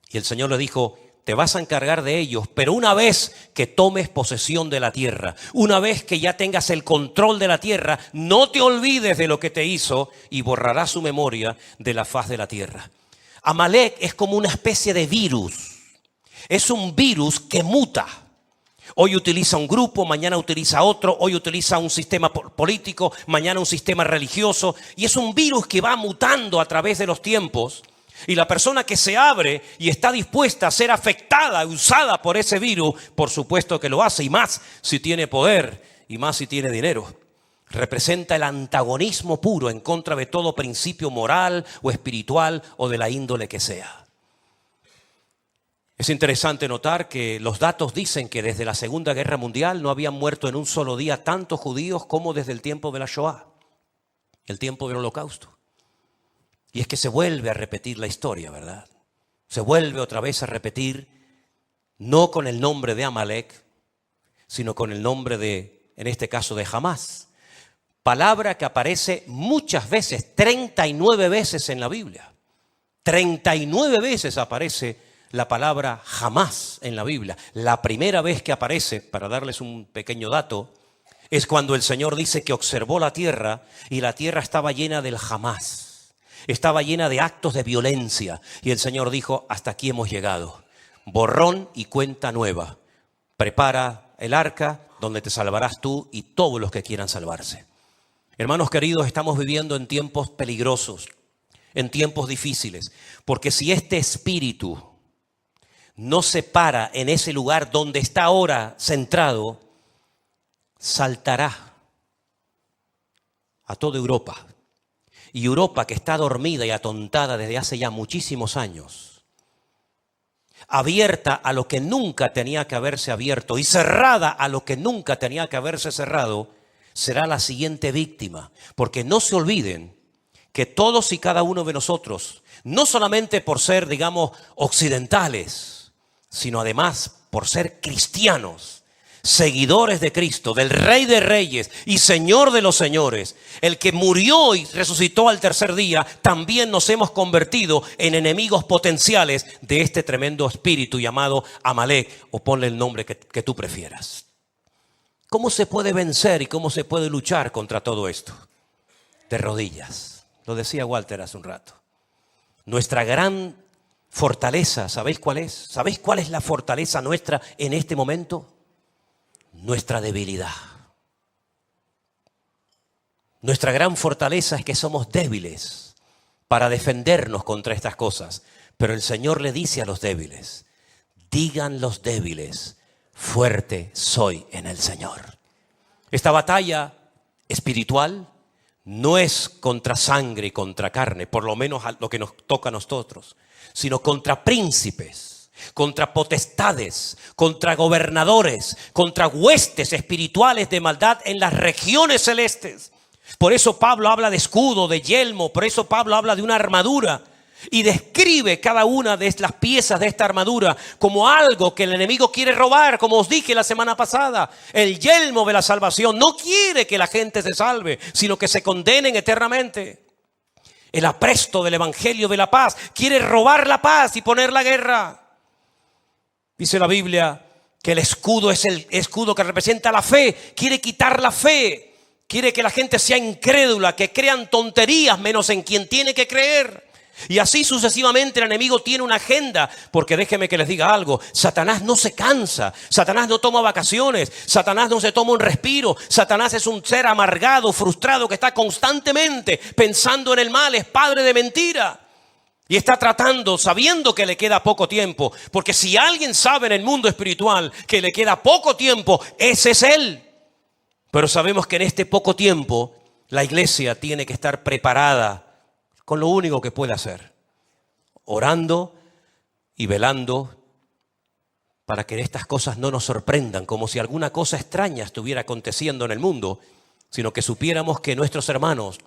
Y el Señor le dijo, te vas a encargar de ellos, pero una vez que tomes posesión de la tierra, una vez que ya tengas el control de la tierra, no te olvides de lo que te hizo y borrarás su memoria de la faz de la tierra. Amalek es como una especie de virus. Es un virus que muta. Hoy utiliza un grupo, mañana utiliza otro, hoy utiliza un sistema político, mañana un sistema religioso. Y es un virus que va mutando a través de los tiempos. Y la persona que se abre y está dispuesta a ser afectada, usada por ese virus, por supuesto que lo hace, y más si tiene poder y más si tiene dinero. Representa el antagonismo puro en contra de todo principio moral o espiritual o de la índole que sea. Es interesante notar que los datos dicen que desde la Segunda Guerra Mundial no habían muerto en un solo día tantos judíos como desde el tiempo de la Shoah, el tiempo del Holocausto. Y es que se vuelve a repetir la historia, ¿verdad? Se vuelve otra vez a repetir, no con el nombre de Amalek, sino con el nombre de, en este caso, de Hamás. Palabra que aparece muchas veces, 39 veces en la Biblia. 39 veces aparece la palabra Hamás en la Biblia. La primera vez que aparece, para darles un pequeño dato, es cuando el Señor dice que observó la tierra y la tierra estaba llena del Hamás. Estaba llena de actos de violencia y el Señor dijo, hasta aquí hemos llegado. Borrón y cuenta nueva. Prepara el arca donde te salvarás tú y todos los que quieran salvarse. Hermanos queridos, estamos viviendo en tiempos peligrosos, en tiempos difíciles, porque si este espíritu no se para en ese lugar donde está ahora centrado, saltará a toda Europa. Y Europa, que está dormida y atontada desde hace ya muchísimos años, abierta a lo que nunca tenía que haberse abierto y cerrada a lo que nunca tenía que haberse cerrado, será la siguiente víctima. Porque no se olviden que todos y cada uno de nosotros, no solamente por ser, digamos, occidentales, sino además por ser cristianos, seguidores de Cristo, del Rey de Reyes y Señor de los Señores, el que murió y resucitó al tercer día, también nos hemos convertido en enemigos potenciales de este tremendo espíritu llamado Amalek, o ponle el nombre que tú prefieras. ¿Cómo se puede vencer y cómo se puede luchar contra todo esto? De rodillas. Lo decía Walter hace un rato. Nuestra gran fortaleza, ¿sabéis cuál es? ¿Sabéis cuál es la fortaleza nuestra en este momento? Nuestra debilidad. Nuestra gran fortaleza es que somos débiles para defendernos contra estas cosas. Pero el Señor le dice a los débiles, digan los débiles, fuerte soy en el Señor. Esta batalla espiritual no es contra sangre y contra carne, por lo menos lo que nos toca a nosotros, sino contra príncipes, contra potestades, contra gobernadores, contra huestes espirituales de maldad en las regiones celestes. Por eso Pablo habla de escudo, de yelmo, por eso Pablo habla de una armadura y describe cada una de las piezas de esta armadura como algo que el enemigo quiere robar, como os dije la semana pasada. El yelmo de la salvación no quiere que la gente se salve, sino que se condenen eternamente. El apresto del evangelio de la paz quiere robar la paz y poner la guerra. Dice la Biblia que el escudo es el escudo que representa la fe. Quiere quitar la fe. Quiere que la gente sea incrédula, que crean tonterías menos en quien tiene que creer. Y así sucesivamente el enemigo tiene una agenda, porque déjeme que les diga algo, Satanás no se cansa, Satanás no toma vacaciones, Satanás no se toma un respiro, Satanás es un ser amargado, frustrado, que está constantemente pensando en el mal, es padre de mentira. Y está tratando, sabiendo que le queda poco tiempo, porque si alguien sabe en el mundo espiritual que le queda poco tiempo, ese es él. Pero sabemos que en este poco tiempo la iglesia tiene que estar preparada con lo único que puede hacer, orando y velando para que estas cosas no nos sorprendan, como si alguna cosa extraña estuviera aconteciendo en el mundo, sino que supiéramos que nuestros hermanos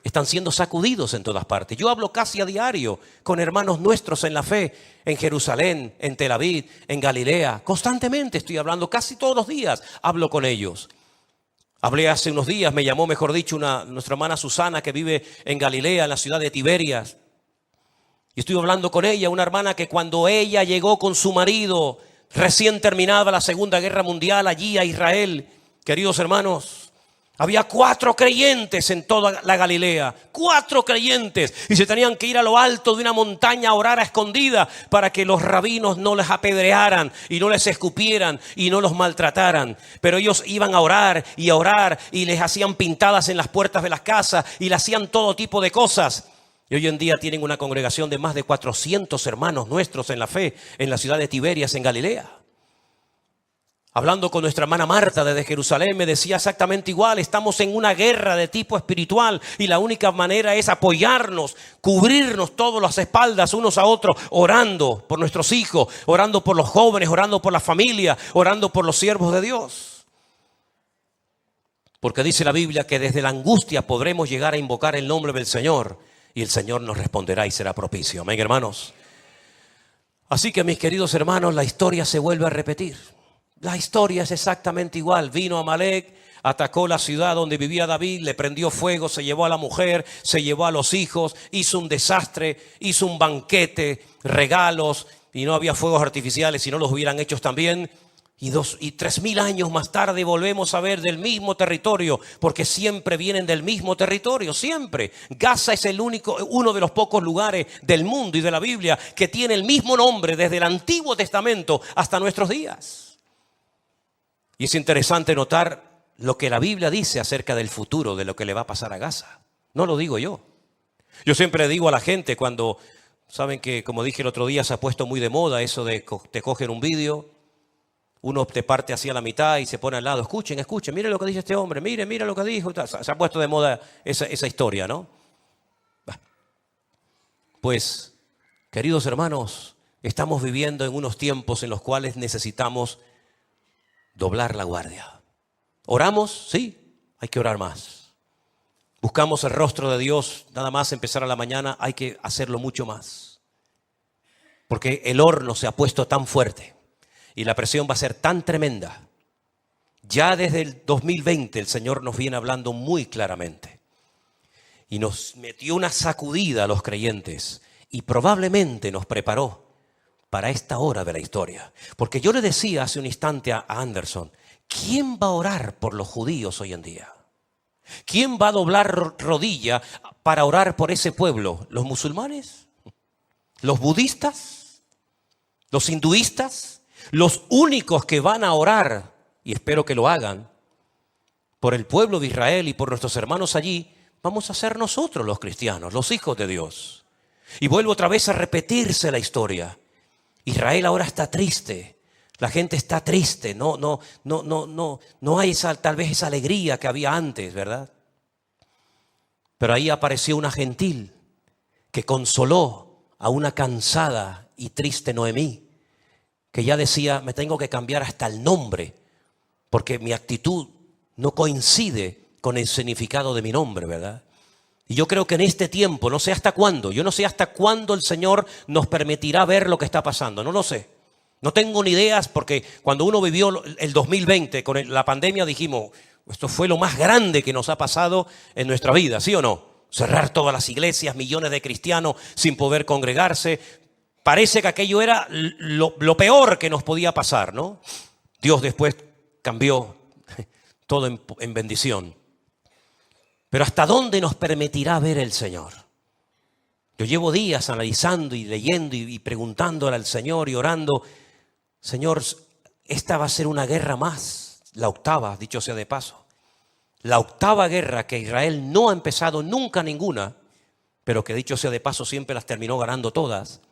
están siendo sacudidos en todas partes. Yo hablo casi a diario con hermanos nuestros en la fe, en Jerusalén, en Tel Aviv, en Galilea. Constantemente estoy hablando, casi todos los días hablo con ellos. Hablé hace unos días, me llamó, mejor dicho, nuestra hermana Susana, que vive en Galilea, en la ciudad de Tiberias. Y estuve hablando con ella, una hermana que cuando ella llegó con su marido, recién terminada la Segunda Guerra Mundial, allí a Israel, queridos hermanos, había 4 creyentes en toda la Galilea, 4 creyentes, y se tenían que ir a lo alto de una montaña a orar a escondida para que los rabinos no les apedrearan y no les escupieran y no los maltrataran. Pero ellos iban a orar y les hacían pintadas en las puertas de las casas y le hacían todo tipo de cosas. Y hoy en día tienen una congregación de más de 400 hermanos nuestros en la fe en la ciudad de Tiberias, en Galilea. Hablando con nuestra hermana Marta desde Jerusalén, me decía exactamente igual. Estamos en una guerra de tipo espiritual y la única manera es apoyarnos, cubrirnos todas las espaldas unos a otros, orando por nuestros hijos, orando por los jóvenes, orando por la familia, orando por los siervos de Dios. Porque dice la Biblia que desde la angustia podremos llegar a invocar el nombre del Señor y el Señor nos responderá y será propicio. Amén, hermanos. Así que, mis queridos hermanos, la historia se vuelve a repetir. La historia es exactamente igual. Vino Amalek, atacó la ciudad donde vivía David, le prendió fuego, se llevó a la mujer, se llevó a los hijos, hizo un desastre, hizo un banquete, regalos, y no había fuegos artificiales, si no los hubieran hecho también. Y 3.000 años más tarde volvemos a ver del mismo territorio, porque siempre vienen del mismo territorio, siempre. Gaza es uno de los pocos lugares del mundo y de la Biblia que tiene el mismo nombre desde el Antiguo Testamento hasta nuestros días. Y es interesante notar lo que la Biblia dice acerca del futuro, de lo que le va a pasar a Gaza. No lo digo yo. Yo siempre digo a la gente cuando, saben que como dije el otro día, se ha puesto muy de moda eso de te cogen un vídeo, uno te parte hacia la mitad y se pone al lado. Escuchen, miren lo que dice este hombre, miren lo que dijo. Se ha puesto de moda esa historia, ¿no? Pues, queridos hermanos, estamos viviendo en unos tiempos en los cuales necesitamos doblar la guardia. ¿Oramos? Sí, hay que orar más. Buscamos el rostro de Dios, nada más empezar a la mañana, hay que hacerlo mucho más. Porque el horno se ha puesto tan fuerte y la presión va a ser tan tremenda. Ya desde el 2020 el Señor nos viene hablando muy claramente. Y nos metió una sacudida a los creyentes y probablemente nos preparó para esta hora de la historia. Porque yo le decía hace un instante a Anderson, ¿quién va a orar por los judíos hoy en día? ¿Quién va a doblar rodilla para orar por ese pueblo? ¿Los musulmanes? ¿Los budistas? ¿Los hinduistas? Los únicos que van a orar, y espero que lo hagan, por el pueblo de Israel y por nuestros hermanos allí, vamos a ser nosotros los cristianos, los hijos de Dios. Y vuelvo otra vez a repetirse la historia. Israel ahora está triste, la gente está triste, no hay tal vez esa alegría que había antes, ¿verdad? Pero ahí apareció una gentil que consoló a una cansada y triste Noemí, que ya decía, me tengo que cambiar hasta el nombre, porque mi actitud no coincide con el significado de mi nombre, ¿verdad? Y yo creo que en este tiempo, no sé hasta cuándo, yo no sé hasta cuándo el Señor nos permitirá ver lo que está pasando, no lo sé. No tengo ni ideas porque cuando uno vivió el 2020 con la pandemia dijimos, esto fue lo más grande que nos ha pasado en nuestra vida, ¿sí o no? Cerrar todas las iglesias, millones de cristianos sin poder congregarse, Parece que aquello era lo peor que nos podía pasar, ¿no? Dios después cambió todo en bendición. Pero ¿hasta dónde nos permitirá ver el Señor? Yo llevo días analizando y leyendo y preguntándole al Señor y orando. Señor, esta va a ser una guerra más, la octava, dicho sea de paso. La octava guerra que Israel no ha empezado nunca ninguna, pero que dicho sea de paso siempre las terminó ganando todas.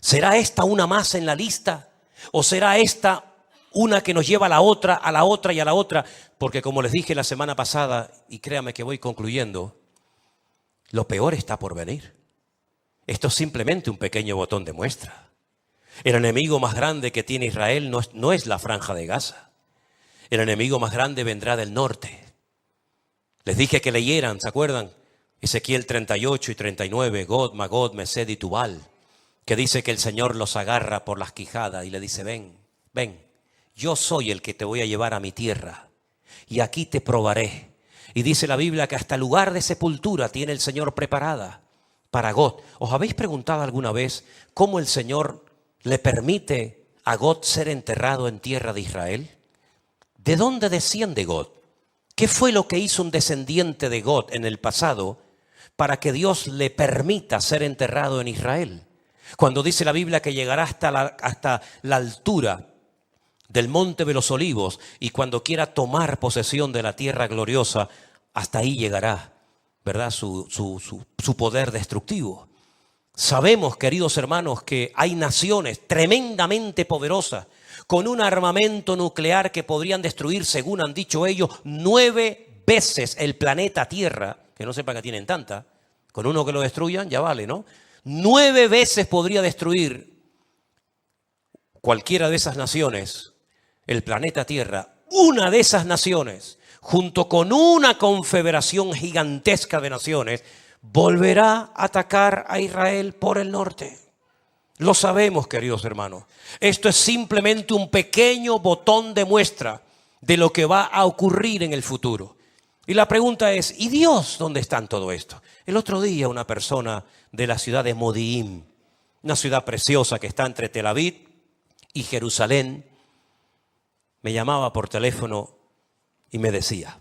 ¿Será esta una más en la lista? ¿O será esta una que nos lleva a la otra y a la otra? Porque como les dije la semana pasada, y créame que voy concluyendo, lo peor está por venir. Esto es simplemente un pequeño botón de muestra. El enemigo más grande que tiene Israel no es la franja de Gaza. El enemigo más grande vendrá del norte. Les dije que leyeran, ¿se acuerdan? Ezequiel 38 y 39, God, Magod, Mesed y Tubal, que dice que el Señor los agarra por las quijadas y le dice, ven, yo soy el que te voy a llevar a mi tierra y aquí te probaré. Y dice la Biblia que hasta lugar de sepultura tiene el Señor preparada para God. ¿Os habéis preguntado alguna vez cómo el Señor le permite a God ser enterrado en tierra de Israel? ¿De dónde desciende God? ¿Qué fue lo que hizo un descendiente de God en el pasado para que Dios le permita ser enterrado en Israel? Cuando dice la Biblia que llegará hasta la altura del monte de los olivos y cuando quiera tomar posesión de la tierra gloriosa, hasta ahí llegará, ¿verdad? Su poder destructivo. Sabemos, queridos hermanos, que hay naciones tremendamente poderosas con un armamento nuclear que podrían destruir, según han dicho ellos, 9 veces el planeta Tierra, que no sepa que tienen tanta, con uno que lo destruyan ya vale, ¿no? 9 veces podría destruir cualquiera de esas naciones el planeta Tierra. Una de esas naciones, junto con una confederación gigantesca de naciones, volverá a atacar a Israel por el norte. Lo sabemos, queridos hermanos. Esto es simplemente un pequeño botón de muestra de lo que va a ocurrir en el futuro. Y la pregunta es, ¿y Dios dónde está en todo esto? El otro día una persona de la ciudad de Modi'in, una ciudad preciosa que está entre Tel Aviv y Jerusalén, me llamaba por teléfono y me decía,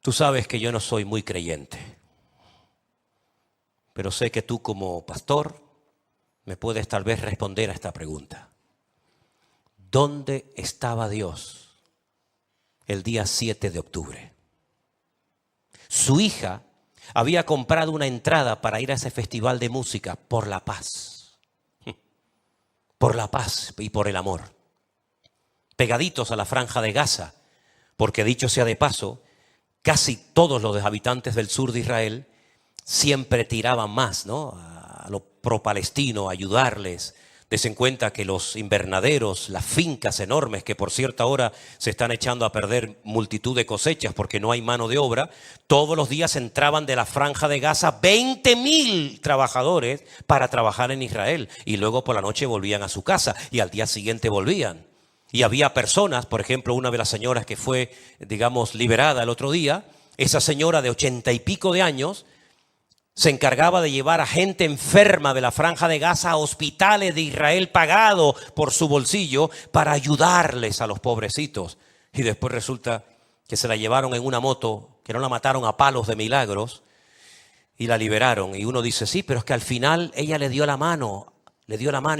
tú sabes que yo no soy muy creyente, pero sé que tú como pastor me puedes tal vez responder a esta pregunta. ¿Dónde estaba Dios el día 7 de octubre? Su hija había comprado una entrada para ir a ese festival de música por la paz. Por la paz y por el amor. Pegaditos a la franja de Gaza, porque dicho sea de paso, casi todos los habitantes del sur de Israel siempre tiraban más, ¿no? A lo pro-palestino, a ayudarles. Desen cuenta que los invernaderos, las fincas enormes, que por cierta hora se están echando a perder multitud de cosechas porque no hay mano de obra, todos los días entraban de la franja de Gaza 20.000 trabajadores para trabajar en Israel. Y luego por la noche volvían a su casa y al día siguiente volvían. Y había personas, por ejemplo, una de las señoras que fue, digamos, liberada el otro día, esa señora de 80 y pico de años, se encargaba de llevar a gente enferma de la franja de Gaza a hospitales de Israel pagado por su bolsillo para ayudarles a los pobrecitos. Y después resulta que se la llevaron en una moto, que no la mataron a palos de milagros y la liberaron. Y uno dice, sí, pero es que al final ella le dio la mano y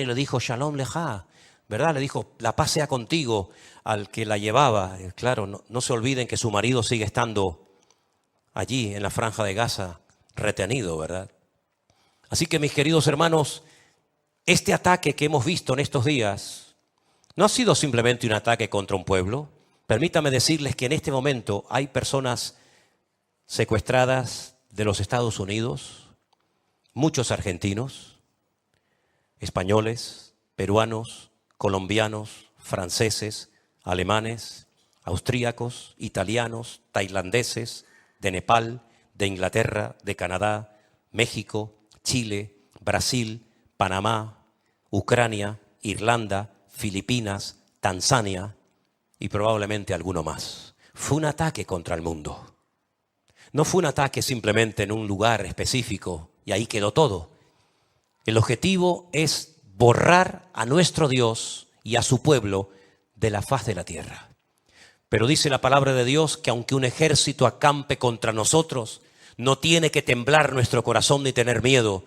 le dijo, Shalom Leja, ¿verdad? Le dijo, la paz sea contigo al que la llevaba. Y claro, no se olviden que su marido sigue estando allí en la franja de Gaza, retenido, ¿verdad? Así que mis queridos hermanos, este ataque que hemos visto en estos días no ha sido simplemente un ataque contra un pueblo. Permítame decirles que en este momento hay personas secuestradas de los Estados Unidos, muchos argentinos, españoles, peruanos, colombianos, franceses, alemanes, austríacos, italianos, tailandeses, de Nepal, de Inglaterra, de Canadá, México, Chile, Brasil, Panamá, Ucrania, Irlanda, Filipinas, Tanzania y probablemente alguno más. Fue un ataque contra el mundo. No fue un ataque simplemente en un lugar específico y ahí quedó todo. El objetivo es borrar a nuestro Dios y a su pueblo de la faz de la tierra. Pero dice la palabra de Dios que aunque un ejército acampe contra nosotros, no tiene que temblar nuestro corazón ni tener miedo,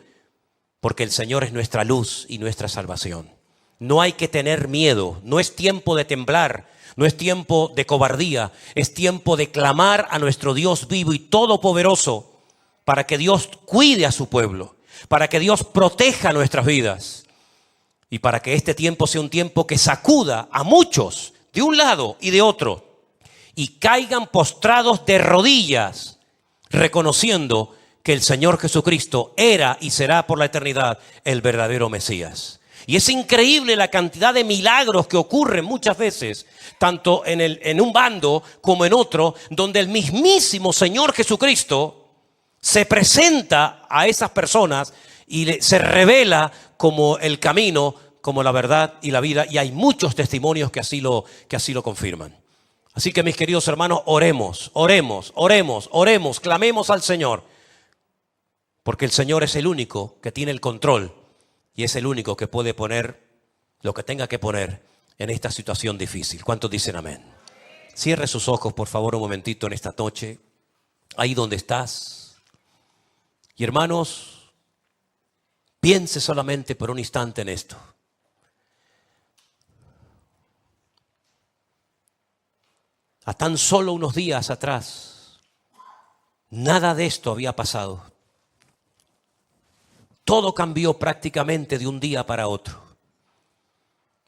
porque el Señor es nuestra luz y nuestra salvación. No hay que tener miedo, no es tiempo de temblar, no es tiempo de cobardía, es tiempo de clamar a nuestro Dios vivo y todopoderoso para que Dios cuide a su pueblo, para que Dios proteja nuestras vidas y para que este tiempo sea un tiempo que sacuda a muchos de un lado y de otro y caigan postrados de rodillas, reconociendo que el Señor Jesucristo era y será por la eternidad el verdadero Mesías. Y es increíble la cantidad de milagros que ocurren muchas veces, tanto en un bando como en otro, donde el mismísimo Señor Jesucristo se presenta a esas personas y se revela como el camino, como la verdad y la vida. Y hay muchos testimonios que así lo confirman. Así que mis queridos hermanos, oremos, clamemos al Señor. Porque el Señor es el único que tiene el control y es el único que puede poner lo que tenga que poner en esta situación difícil. ¿Cuántos dicen amén? Cierre sus ojos, por favor, un momentito en esta noche, ahí donde estás. Y hermanos, piense solamente por un instante en esto. A tan solo unos días atrás, nada de esto había pasado. Todo cambió prácticamente de un día para otro.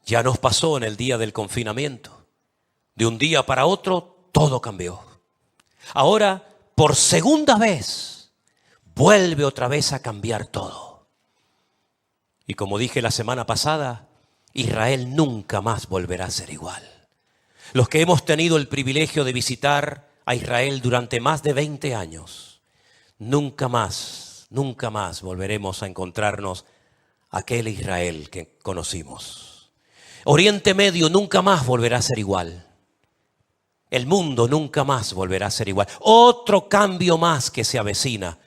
Ya nos pasó en el día del confinamiento. De un día para otro, todo cambió. Ahora, por segunda vez, vuelve otra vez a cambiar todo. Y como dije la semana pasada, Israel nunca más volverá a ser igual. Los que hemos tenido el privilegio de visitar a Israel durante más de 20 años, nunca más volveremos a encontrarnos aquel Israel que conocimos. Oriente Medio nunca más volverá a ser igual. El mundo nunca más volverá a ser igual. Otro cambio más que se avecina.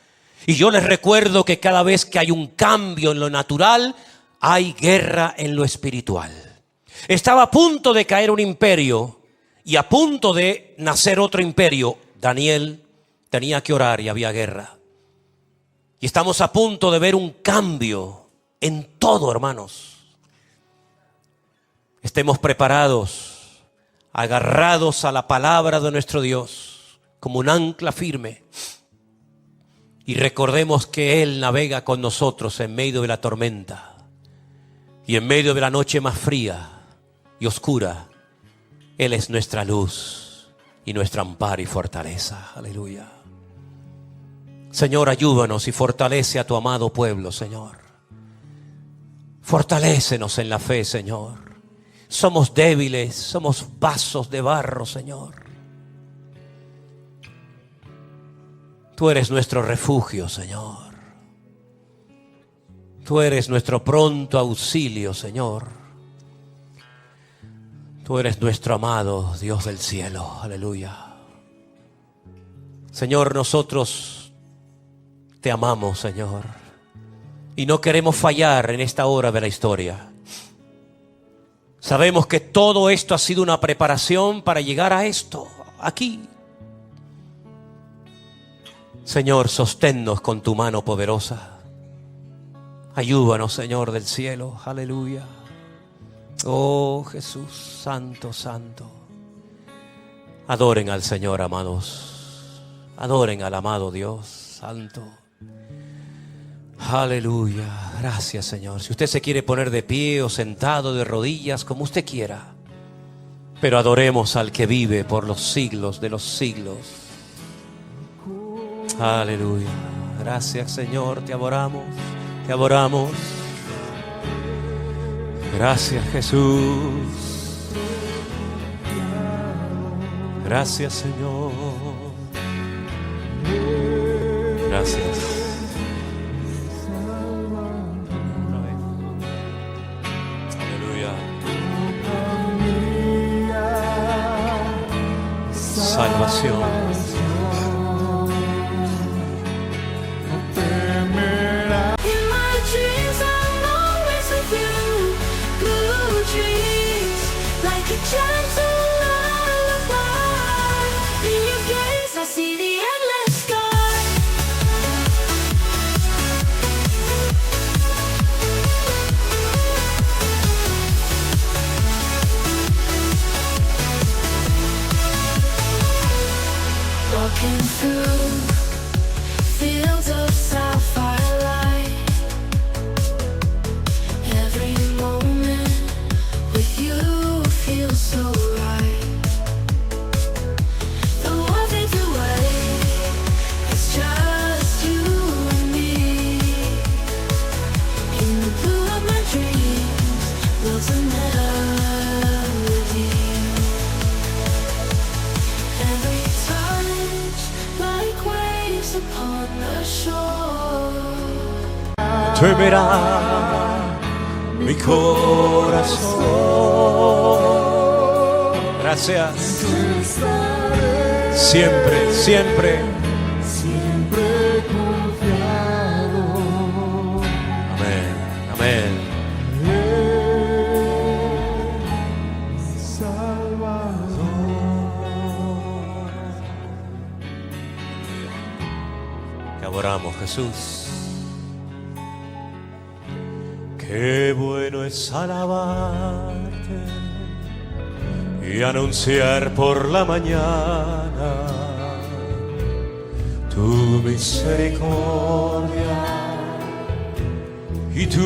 Y yo les recuerdo que cada vez que hay un cambio en lo natural, hay guerra en lo espiritual. Estaba a punto de caer un imperio y a punto de nacer otro imperio. Daniel tenía que orar y había guerra. Y estamos a punto de ver un cambio en todo, hermanos. Estemos preparados, agarrados a la palabra de nuestro Dios, como un ancla firme. Y recordemos que Él navega con nosotros en medio de la tormenta y en medio de la noche más fría y oscura. Él es nuestra luz y nuestro amparo y fortaleza. Aleluya. Señor, ayúdanos y fortalece a tu amado pueblo, Señor. Fortalécenos en la fe, Señor. Somos débiles, somos vasos de barro, Señor. Tú eres nuestro refugio, Señor. Tú eres nuestro pronto auxilio, Señor. Tú eres nuestro amado Dios del cielo. Aleluya. Señor, nosotros te amamos, Señor, y no queremos fallar en esta hora de la historia. Sabemos que todo esto ha sido una preparación para llegar a esto, aquí. Señor, sosténnos con tu mano poderosa. Ayúdanos, Señor del cielo. Aleluya. Oh Jesús, santo, santo. Adoren al Señor, amados. Adoren al amado Dios, santo. Aleluya, gracias, Señor. Si usted se quiere poner de pie o sentado de rodillas, como usted quiera, pero adoremos al que vive por los siglos de los siglos. Aleluya, gracias, Señor, te adoramos, te adoramos. Gracias, Jesús. Gracias, Señor. Gracias. Salvación. In my Jesus. temerá mi corazón. Gracias. Siempre, siempre. Siempre confiado. Amén, amén. Te adoramos, Jesús. Qué bueno es alabarte y anunciar por la mañana tu misericordia y tu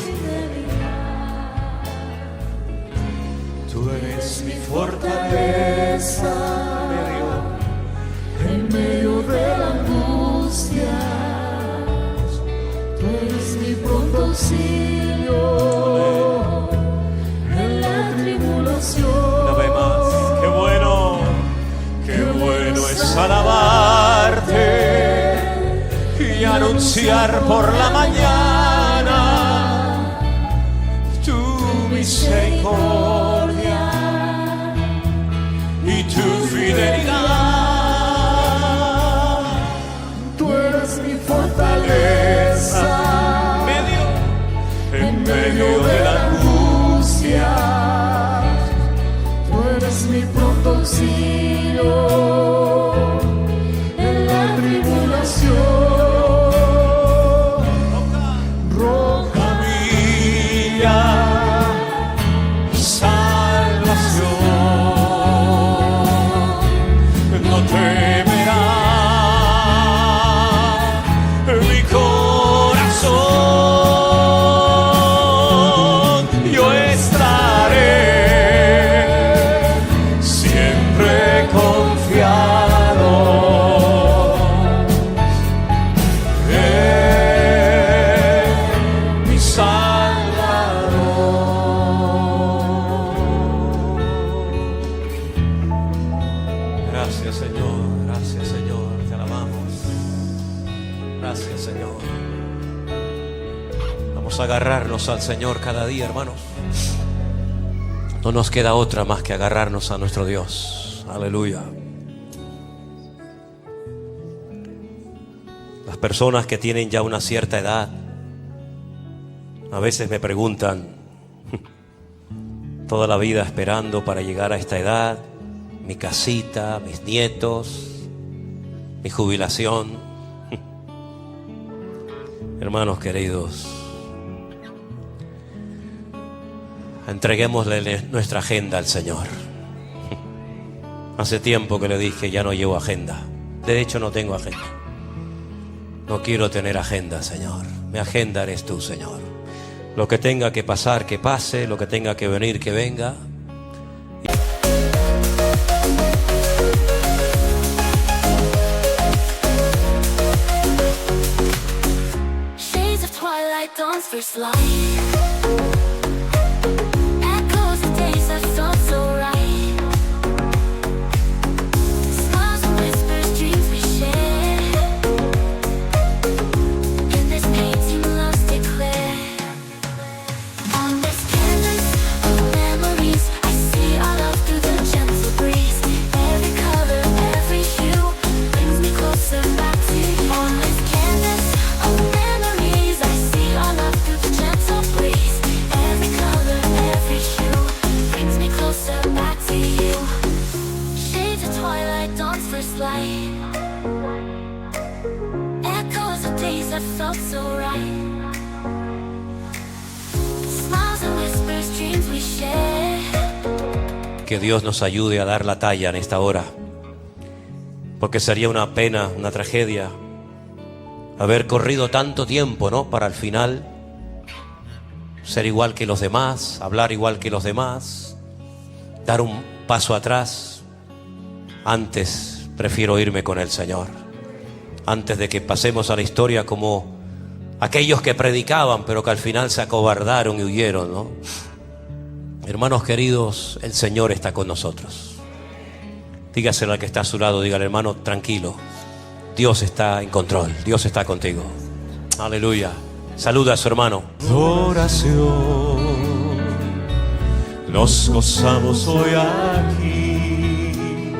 fidelidad. Tú eres mi fortaleza En medio de la angustia, tú eres mi pronto auxilio en la tribulación. Una vez más, qué bueno es alabarte y anunciar por la mañana tu misericordia y tu fidelidad. Tú eres mi fortaleza En medio de la angustia, tú eres mi pronto auxilio en la tribulación. Roca mía, salvación, no temerá mi corazón. Yo estaré siempre confiado en mi Salvador. Gracias, Señor, gracias, Señor, te alabamos. Gracias, Señor. Vamos a agarrarnos al Señor cada día, hermanos. No nos queda otra más que agarrarnos a nuestro Dios. Aleluya. Las personas que tienen ya una cierta edad a veces me preguntan, toda la vida esperando para llegar a esta edad, mi casita, mis nietos, mi jubilación. Hermanos queridos, entreguémosle nuestra agenda al Señor. Hace tiempo que le dije, ya no llevo agenda. De hecho, no tengo agenda. No quiero tener agenda, Señor. Mi agenda eres tú, Señor. Lo que tenga que pasar, que pase. Lo que tenga que venir, que venga. Shades of twilight, dawn's first light. Echoes of days that felt so right. Smiles and whispers, dreams we share. In this painting, love's declared. On this canvas of memories, I see our love through the gentle breeze. Every color, every hue brings me closer back to you. On this canvas of memories, I see our love through the gentle breeze. Every color, every hue brings me closer back to you. Shades of twilight, dawn's first light. Echoes of days that felt so right. Smiles and whispers, dreams we share. Que Dios nos ayude a dar la talla en esta hora. Porque sería una pena, una tragedia haber corrido tanto tiempo, ¿no? Para al final ser igual que los demás, hablar igual que los demás, dar un paso atrás. Antes prefiero irme con el Señor. Antes de que pasemos a la historia como aquellos que predicaban, pero que al final se acobardaron y huyeron, ¿no? Hermanos queridos, el Señor está con nosotros. Dígaselo al que está a su lado, dígale, hermano, tranquilo. Dios está en control, Dios está contigo. Aleluya. Saluda a su hermano. Adoración, nos gozamos hoy aquí,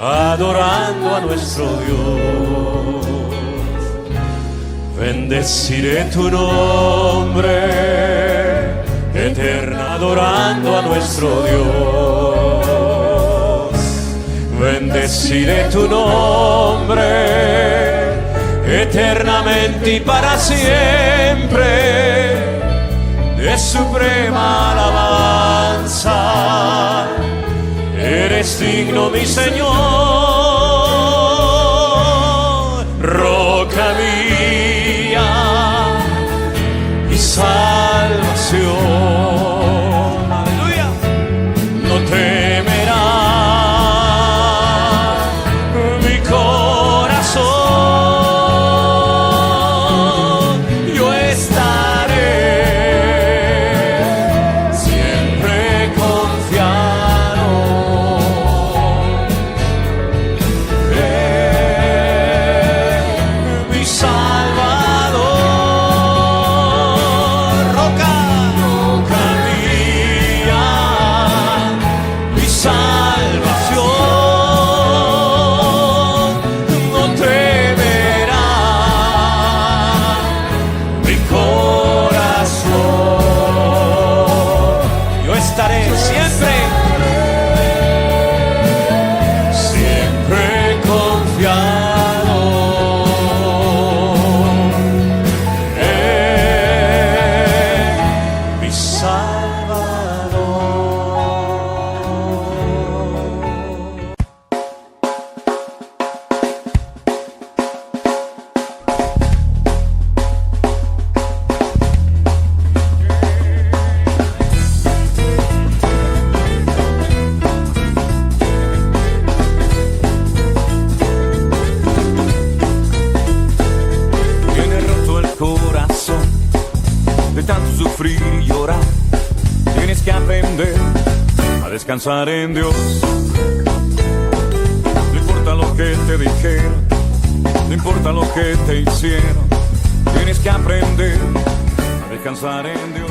adorando a nuestro Dios. Bendeciré tu nombre, eterna, adorando a nuestro Dios. Bendeciré tu nombre, eternamente y para siempre, de suprema alabanza. Eres digno, mi Señor, roca mía y salvación. Aleluya. No temerá mi corazón. Yo estaré siempre confiado en mi Salvador. Roca, roca mía, mi salvación. No temerá mi corazón. Yo estaré siempre, siempre confiado en mi Salvador. Tienes roto el corazón de tanto sufrir y llorar. Tienes que aprender a descansar en Dios. No importa lo que te dijeron, no importa lo que te hicieron. Tienes que aprender a descansar en Dios.